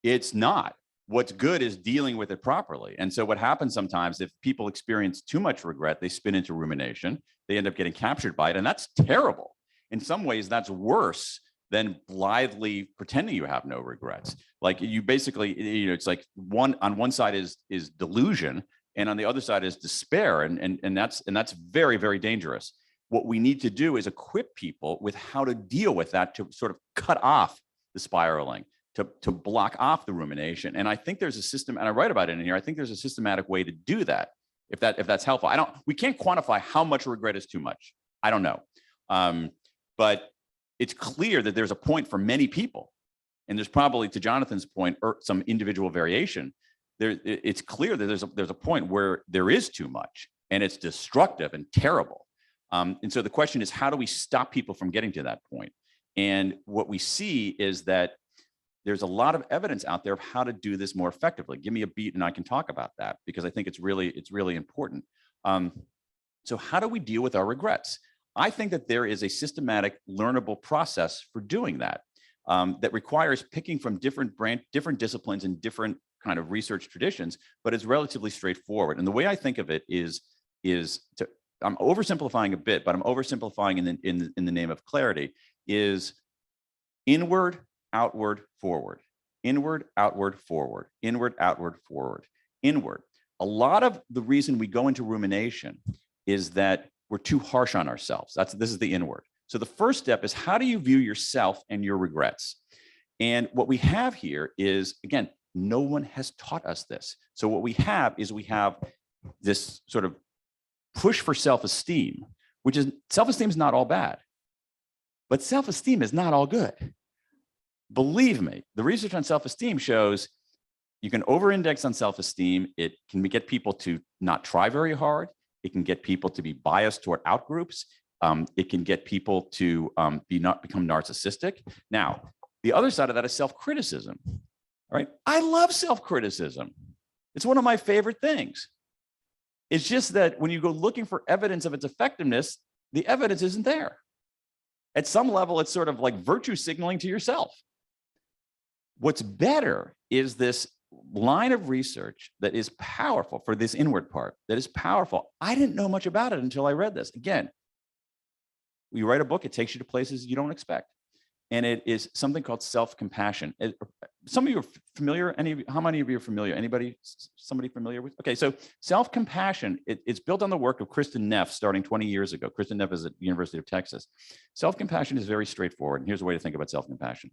It's not. What's good is dealing with it properly. And so what happens sometimes if people experience too much regret, they spin into rumination, they end up getting captured by it. And that's terrible. In some ways, that's worse than blithely pretending you have no regrets. Like you basically, it's like on one side is delusion, and on the other side is despair. And that's very, very dangerous. What we need to do is equip people with how to deal with that, to sort of cut off the spiraling, to block off the rumination. And I think there's a system, and I write about it in here, I think there's a systematic way to do that, if that's helpful. We can't quantify how much regret is too much. I don't know. But it's clear that there's a point for many people, and there's probably, to Jonathan's point, some individual variation. It's clear that there's a point where there is too much, and it's destructive and terrible. And so the question is, how do we stop people from getting to that point? And what we see is that there's a lot of evidence out there of how to do this more effectively. Give me a beat and I can talk about that, because I think it's really important. So how do we deal with our regrets? I think that there is a systematic, learnable process for doing that, that requires picking from different disciplines and different kind of research traditions, but it's relatively straightforward. And the way I think of it is I'm oversimplifying a bit, but I'm oversimplifying in the name of clarity, is inward, outward, forward, inward, outward, forward, inward, outward, forward, inward. A lot of the reason we go into rumination is that we're too harsh on ourselves. This is the inward. So the first step is, how do you view yourself and your regrets? And what we have here is, again, no one has taught us this. So what we have is this sort of push for self-esteem, which is, self-esteem is not all bad, but self-esteem is not all good. Believe me, the research on self-esteem shows you can over-index on self-esteem. It can get people to not try very hard. It can get people to be biased toward outgroups. It can get people to become narcissistic. Now, the other side of that is self-criticism. All right, I love self-criticism. It's one of my favorite things. It's just that when you go looking for evidence of its effectiveness, the evidence isn't there. At some level, it's sort of like virtue signaling to yourself. What's better is this line of research that is powerful for this inward part, that is powerful. I didn't know much about it until I read this. Again, you write a book, it takes you to places you don't expect. And it is something called self-compassion. Some of you are familiar. How many of you are familiar? Somebody familiar with? Okay, so self-compassion, it's built on the work of Kristen Neff starting 20 years ago. Kristen Neff is at the University of Texas. Self-compassion is very straightforward. And here's a way to think about self-compassion.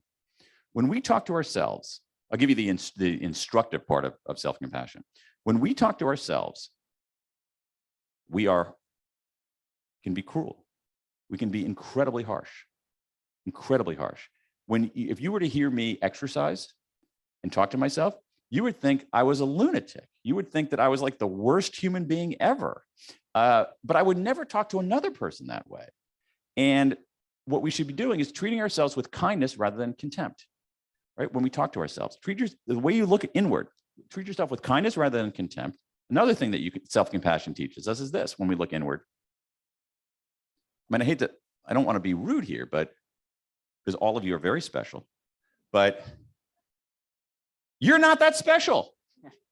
When we talk to ourselves, I'll give you the instructive part of self-compassion. When we talk to ourselves, we can be cruel. We can be incredibly harsh. incredibly harsh. If you were to hear me exercise and talk to myself, you would think I was a lunatic. You would think that I was like the worst human being ever. But I would never talk to another person that way. And what we should be doing is treating ourselves with kindness rather than contempt, right? When we talk to ourselves, the way you look inward, treat yourself with kindness rather than contempt. Another thing that self-compassion teaches us is this: when we look inward. I mean, I don't want to be rude here, but because all of you are very special, but you're not that special.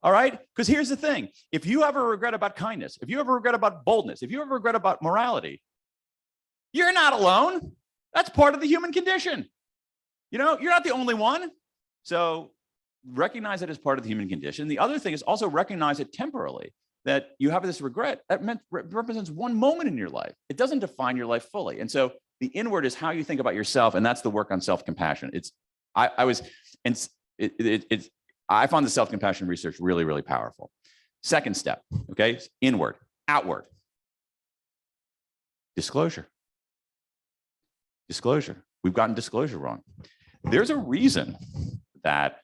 All right? Because here's the thing. If you have a regret about kindness, if you have a regret about boldness, if you have a regret about morality, you're not alone. That's part of the human condition. You know, you're not the only one. So recognize it as part of the human condition. The other thing is also recognize it temporarily, that you have this regret that represents one moment in your life. It doesn't define your life fully. And so the inward is how you think about yourself. And that's the work on self-compassion. I found the self-compassion research really, really powerful. Second step, okay, inward, outward. Disclosure. Disclosure. We've gotten disclosure wrong. There's a reason that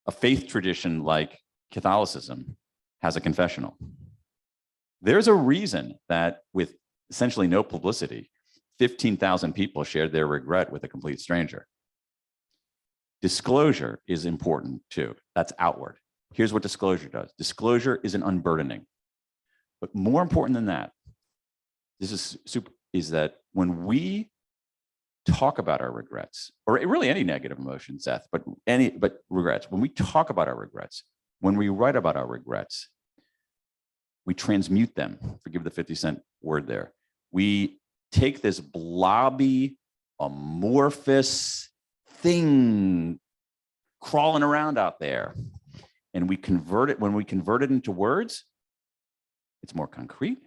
a faith tradition like Catholicism has a confessional. There's a reason that with essentially no publicity, 15,000 people shared their regret with a complete stranger. Disclosure is important too. That's outward. Here's what disclosure does. Disclosure is an unburdening. But more important than that, is that when we talk about our regrets, or really any negative emotion, Seth, but regrets, when we talk about our regrets, when we write about our regrets, we transmute them. Forgive the 50-cent word there. We take this blobby, amorphous thing crawling around out there, and we convert it. When we convert it into words, it's more concrete,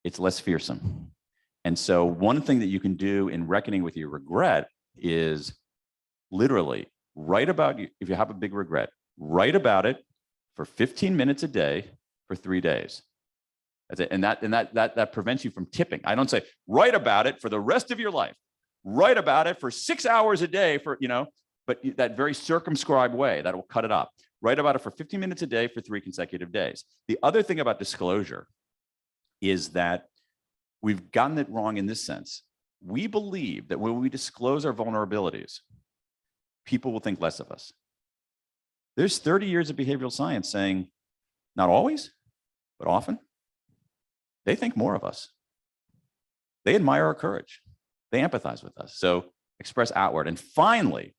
it's less fearsome. And so one thing that you can do in reckoning with your regret is literally write about you. If you have a big regret, write about it for 15 minutes a day for 3 days. That's it. And that prevents you from tipping. I don't say write about it for the rest of your life. Write about it for 6 hours a day but that very circumscribed way that will cut it up. Write about it for 15 minutes a day for 3 consecutive days. The other thing about disclosure is that we've gotten it wrong in this sense. We believe that when we disclose our vulnerabilities, people will think less of us. There's 30 years of behavioral science saying, not always, but often, they think more of us. They admire our courage. They empathize with us. So express outward. And finally,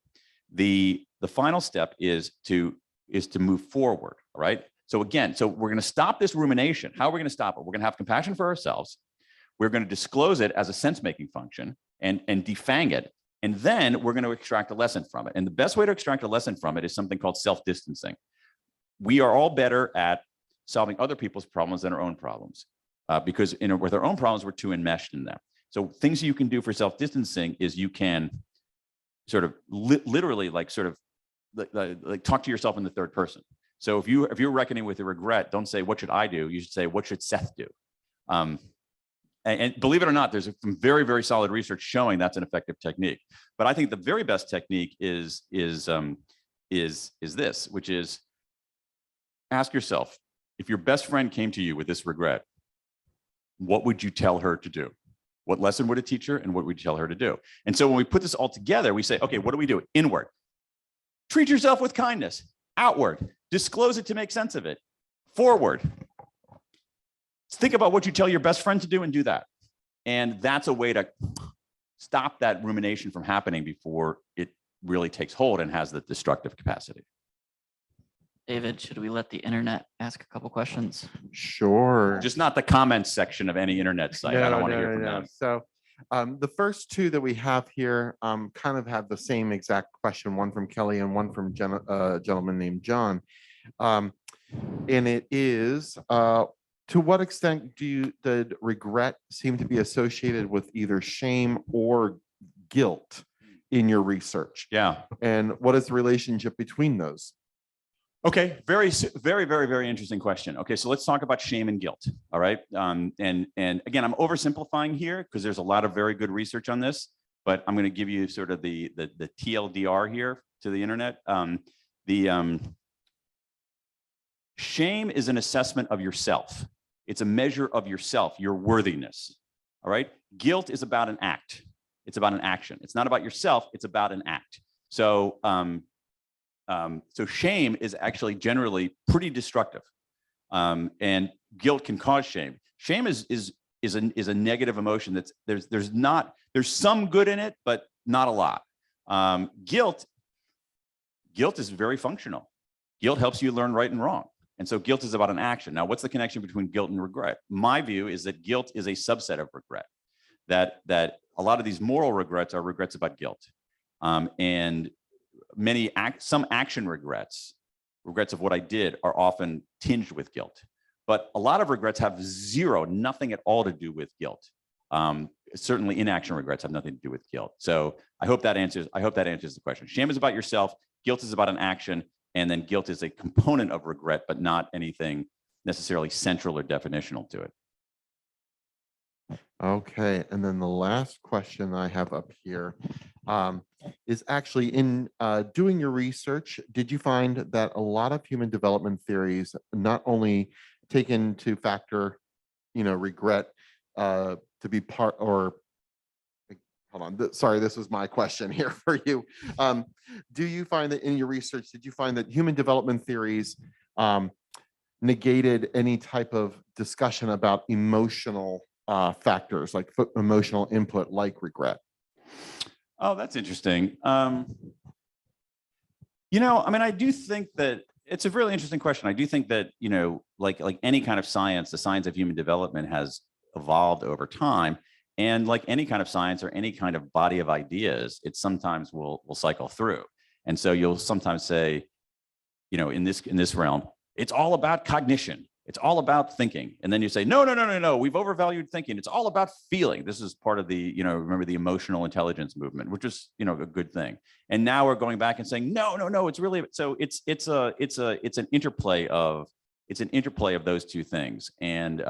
the final step is to move forward, all right? So again, we're gonna stop this rumination. How are we gonna stop it? We're gonna have compassion for ourselves. We're gonna disclose it as a sense-making function and defang it. And then we're gonna extract a lesson from it. And the best way to extract a lesson from it is something called self-distancing. We are all better at solving other people's problems than our own problems because with our own problems, we're too enmeshed in them. So things you can do for self-distancing is you can sort of literally like talk to yourself in the third person. So if you're reckoning with a regret, don't say, what should I do? You should say, what should Seth do? And believe it or not, there's some very, very solid research showing that's an effective technique. But I think the very best technique is this, which is ask yourself, if your best friend came to you with this regret, what would you tell her to do? What lesson would it teach her, and what would you tell her to do? And so when we put this all together, we say, okay, what do we do? Inward. Treat yourself with kindness. Outward. Disclose it to make sense of it. Forward. Think about what you tell your best friend to do and do that. And that's a way to stop that rumination from happening before it really takes hold and has the destructive capacity. David, should we let the internet ask a couple questions? Sure. Just not the comments section of any internet site. I don't want to hear from them. So the first two that we have here kind of have the same exact question, one from Kelly and one from a gentleman named John. And it is, to what extent did regret seem to be associated with either shame or guilt in your research? Yeah. And what is the relationship between those? Okay, very, very, very, very interesting question. Okay, so let's talk about shame and guilt. All right, and again, I'm oversimplifying here because there's a lot of very good research on this. but I'm going to give you sort of the TLDR here to the internet. Shame is an assessment of yourself. It's a measure of yourself, your worthiness. All right. Guilt is about an act. It's about an action. It's not about yourself. It's about an act. So, so shame is actually generally pretty destructive, and guilt can cause shame. Shame is a negative emotion. That's there's some good in it, but not a lot. Guilt is very functional. Guilt helps you learn right and wrong. And so guilt is about an action. Now, what's the connection between guilt and regret? My view is that guilt is a subset of regret, that a lot of these moral regrets are regrets about guilt. And some action regrets of what I did are often tinged with guilt. But a lot of regrets have nothing at all to do with guilt. Certainly inaction regrets have nothing to do with guilt. So I hope that answers the question. Shame is about yourself, guilt is about an action, and then guilt is a component of regret, but not anything necessarily central or definitional to it. Okay, and then the last question I have up here is actually in doing your research, did you find that a lot of human development theories not only take into factor, regret to be part, or hold on, sorry, this was my question here for you. Do you find that in your research, did you find that human development theories negated any type of discussion about emotional factors, like emotional input, like regret? Oh, that's interesting. I mean, I do think that it's a really interesting question. I do think that, like any kind of science, the science of human development has evolved over time. And like any kind of science or any kind of body of ideas, it sometimes will cycle through. And so you'll sometimes say, in this realm, it's all about cognition. It's all about thinking. And then you say, no, we've overvalued thinking. It's all about feeling. This is part of the, remember the emotional intelligence movement, which is, a good thing. And now we're going back and saying, no, it's really, so it's an interplay of those two things. And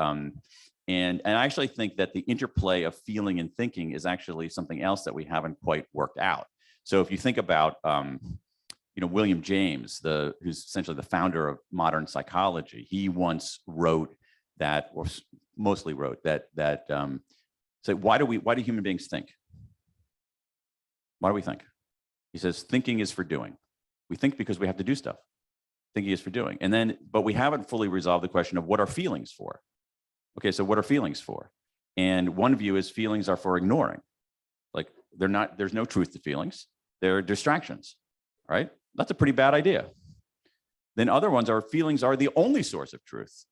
I actually think that the interplay of feeling and thinking is actually something else that we haven't quite worked out. So if you think about, William James, who's essentially the founder of modern psychology, he once wrote that, or mostly wrote that, so why do human beings think? Why do we think? He says, thinking is for doing. We think because we have to do stuff. Thinking is for doing. But we haven't fully resolved the question of what are feelings for? Okay, so what are feelings for? And one view is feelings are for ignoring. Like there's no truth to feelings. They're distractions, right? That's a pretty bad idea. Then other ones are feelings are the only source of truth.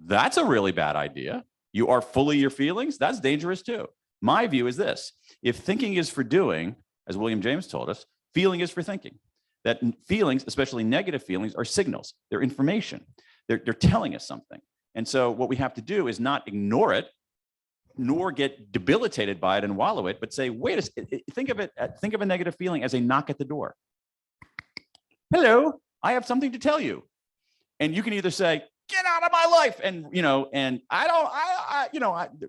That's a really bad idea. You are fully your feelings. That's dangerous too. My view is this: if thinking is for doing, as William James told us, feeling is for thinking. That feelings, especially negative feelings, are signals. They're information. They're telling us something. And so what we have to do is not ignore it, nor get debilitated by it and wallow it, but say, wait a second, think of a negative feeling as a knock at the door. Hello, I have something to tell you. And you can either say, get out of my life. And,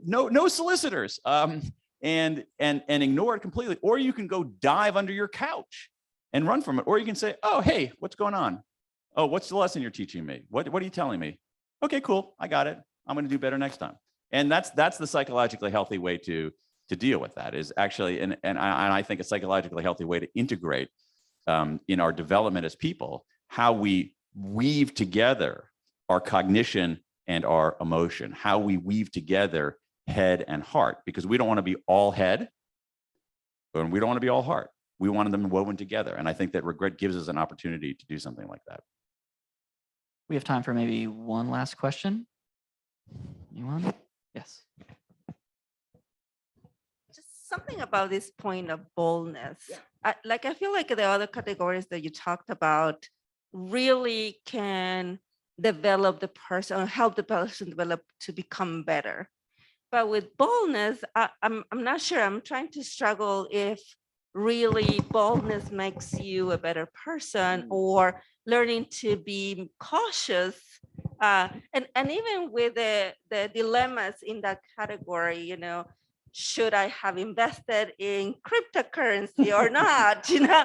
no solicitors, and ignore it completely. Or you can go dive under your couch and run from it. Or you can say, oh, hey, what's going on? Oh, what's the lesson you're teaching me? What are you telling me? Okay, cool. I got it. I'm going to do better next time. And that's the psychologically healthy way to deal with that, is actually, and I think a psychologically healthy way to integrate in our development as people, how we weave together our cognition and our emotion, how we weave together head and heart, because we don't want to be all head and we don't want to be all heart. We want them woven together. And I think that regret gives us an opportunity to do something like that. We have time for maybe one last question. Anyone? Yes. Just something about this point of boldness. I feel like the other categories that you talked about really can develop the person, or help the person develop to become better. But with boldness, I'm not sure. I'm trying to struggle if really boldness makes you a better person, or learning to be cautious. And even with the dilemmas in that category, should I have invested in cryptocurrency or not? You know,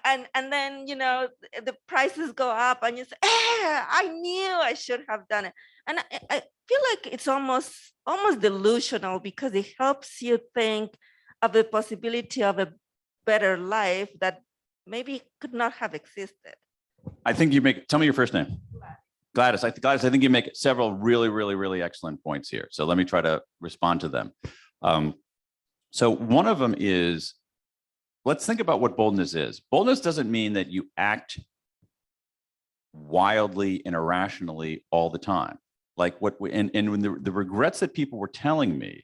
and then the prices go up, and you say, I knew I should have done it. And I feel like it's almost delusional, because it helps you think of the possibility of a better life that maybe could not have existed. I think you make, tell me your first name. Gladys. Gladys, I think you make several really, really, really excellent points here. So let me try to respond to them. So one of them is, let's think about what boldness is. Boldness doesn't mean that you act wildly and irrationally all the time. Like what we, and when the regrets that people were telling me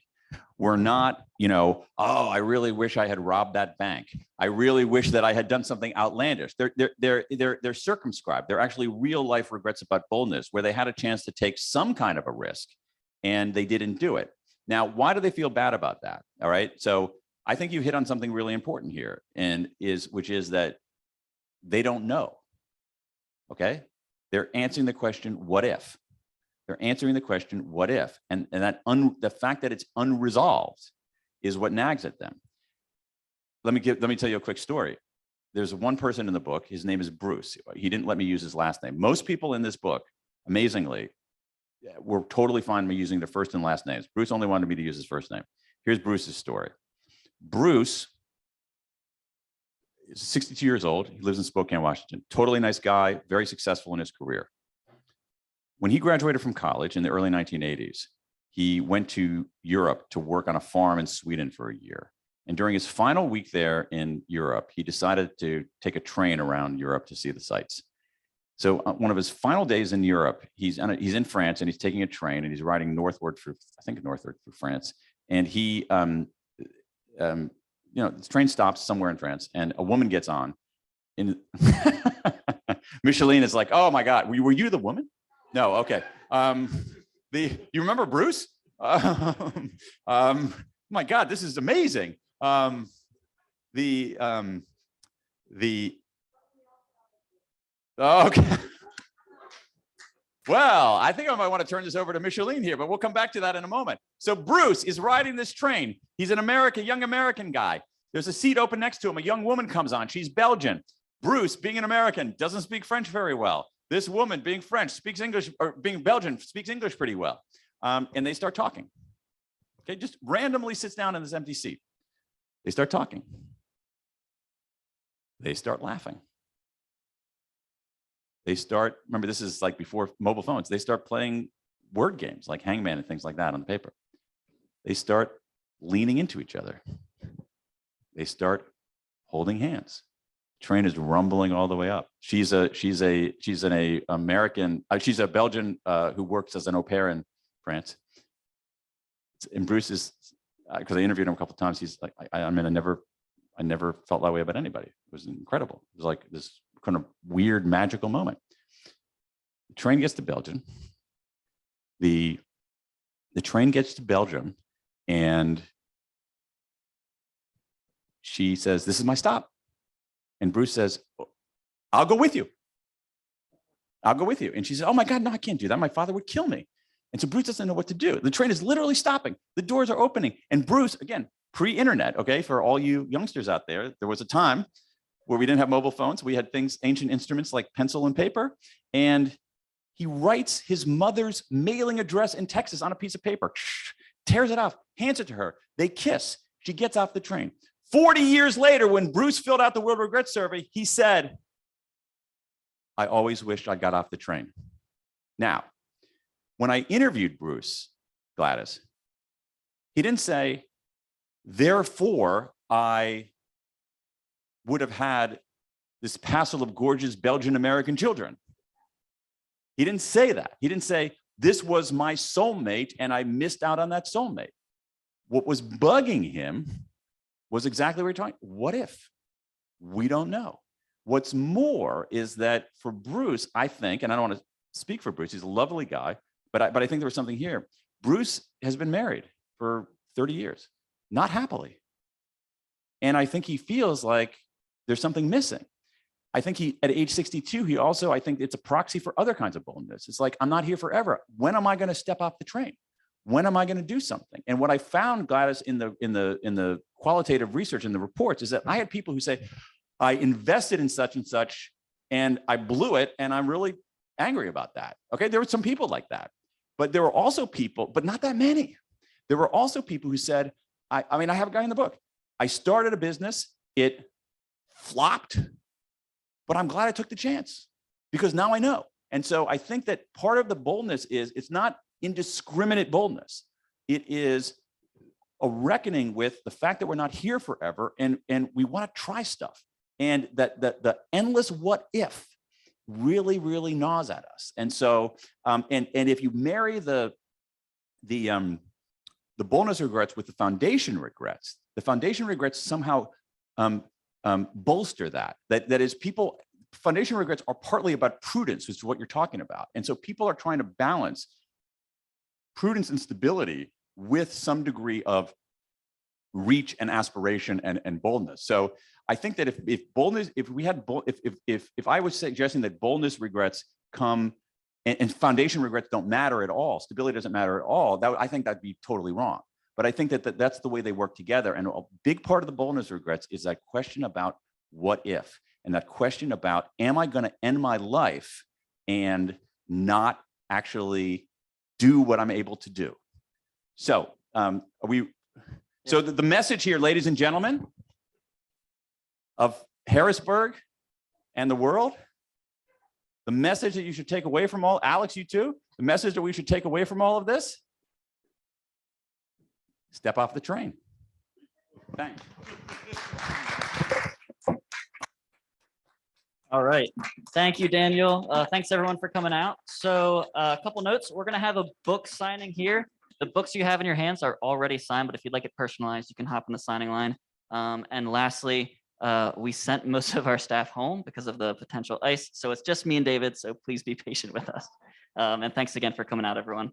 were not, oh, I really wish I had robbed that bank. I really wish that I had done something outlandish. They're circumscribed. They're actually real life regrets about boldness, where they had a chance to take some kind of a risk and they didn't do it. Now, why do they feel bad about that? All right. So I think you hit on something really important here, which is that they don't know. Okay. They're answering the question, what if? They're answering the question, what if? And the fact that it's unresolved is what nags at them. Let me tell you a quick story. There's one person in the book, his name is Bruce. He didn't let me use his last name. Most people in this book, amazingly, were totally fine with me using their first and last names. Bruce only wanted me to use his first name. Here's Bruce's story. Bruce is 62 years old. He lives in Spokane, Washington. Totally nice guy, very successful in his career. When he graduated from college in the early 1980s, he went to Europe to work on a farm in Sweden for a year. And during his final week there in Europe, he decided to take a train around Europe to see the sights. So one of his final days in Europe, he's in France, and he's taking a train, and he's riding northward through France. And he, this train stops somewhere in France, and a woman gets on. Micheline is like, oh my God, were you the woman? No, okay. You remember Bruce? My God, this is amazing. Okay. Well, I think I might want to turn this over to Micheline here, but we'll come back to that in a moment. So Bruce is riding this train. He's an young American guy. There's a seat open next to him. A young woman comes on. She's Belgian. Bruce, being an American, doesn't speak French very well. This woman, being French, speaks English, or being Belgian, speaks English pretty well. And they start talking. Okay, just randomly sits down in this empty seat. They start talking. They start laughing. They start, remember, this is like before mobile phones. They start playing word games like Hangman and things like that on the paper. They start leaning into each other. They start holding hands. Train is rumbling all the way up. She's a Belgian who works as an au pair in France. And Bruce is, because I interviewed him a couple of times, he's like, I never felt that way about anybody. It was incredible. It was like this kind of weird magical moment. The train gets to Belgium. The train gets to Belgium, and she says, "This is my stop." And Bruce says, "I'll go with you. I'll go with you." And she said, "Oh my God, no, I can't do that. My father would kill me." And so Bruce doesn't know what to do. The train is literally stopping. The doors are opening. And Bruce, again, pre-internet, okay, for all you youngsters out there, there was a time where we didn't have mobile phones. We had ancient instruments like pencil and paper. And he writes his mother's mailing address in Texas on a piece of paper, tears it off, hands it to her. They kiss. She gets off the train. 40 years later, when Bruce filled out the World Regret Survey, he said, "I always wished I got off the train." Now, when I interviewed Bruce, Gladys, he didn't say, "Therefore, I would have had this passel of gorgeous Belgian American children." He didn't say that. He didn't say, "This was my soulmate and I missed out on that soulmate." What was bugging him was exactly what you're talking. What if? We don't know. What's more is that for Bruce, I think, and I don't want to speak for Bruce, he's a lovely guy, but I think there was something here. Bruce has been married for 30 years, not happily. And I think he feels like there's something missing. I think at age 62, I think it's a proxy for other kinds of boldness. It's like, I'm not here forever. When am I going to step off the train? when am I going to do something? And what I found, Gladys, in the qualitative research in the reports is that I had people who say, I invested in such and such and I blew it and I'm really angry about that. Okay, there were some people like that, but there were also people, but not that many. There were also people who said, I mean, I have a guy in the book. I started a business, it flopped, but I'm glad I took the chance because now I know. And so I think that part of the boldness is it's not indiscriminate boldness. It is a reckoning with the fact that we're not here forever and we want to try stuff. And that the endless what if really, really gnaws at us. And so, and if you marry the boldness regrets with the foundation regrets somehow bolster that. That is, people, foundation regrets are partly about prudence, which is what you're talking about. And so people are trying to balance prudence and stability with some degree of reach and aspiration and boldness. So I think that if boldness, if I was suggesting that boldness regrets come and foundation regrets don't matter at all, stability doesn't matter at all, I think that'd be totally wrong. But I think that that's the way they work together. And a big part of the boldness regrets is that question about what if, and that question about, am I going to end my life and not actually do what I'm able to do? So so the message here, ladies and gentlemen, of Harrisburg and the world, the message that you should take away from Alex, you too, the message that we should take away from all of this, step off the train. Thanks. All right. Thank you, Daniel. Thanks everyone for coming out. So a couple notes. We're going to have a book signing here. The books you have in your hands are already signed, but if you'd like it personalized, you can hop on the signing line. And lastly, we sent most of our staff home because of the potential ice. So it's just me and David. So please be patient with us. And thanks again for coming out, everyone.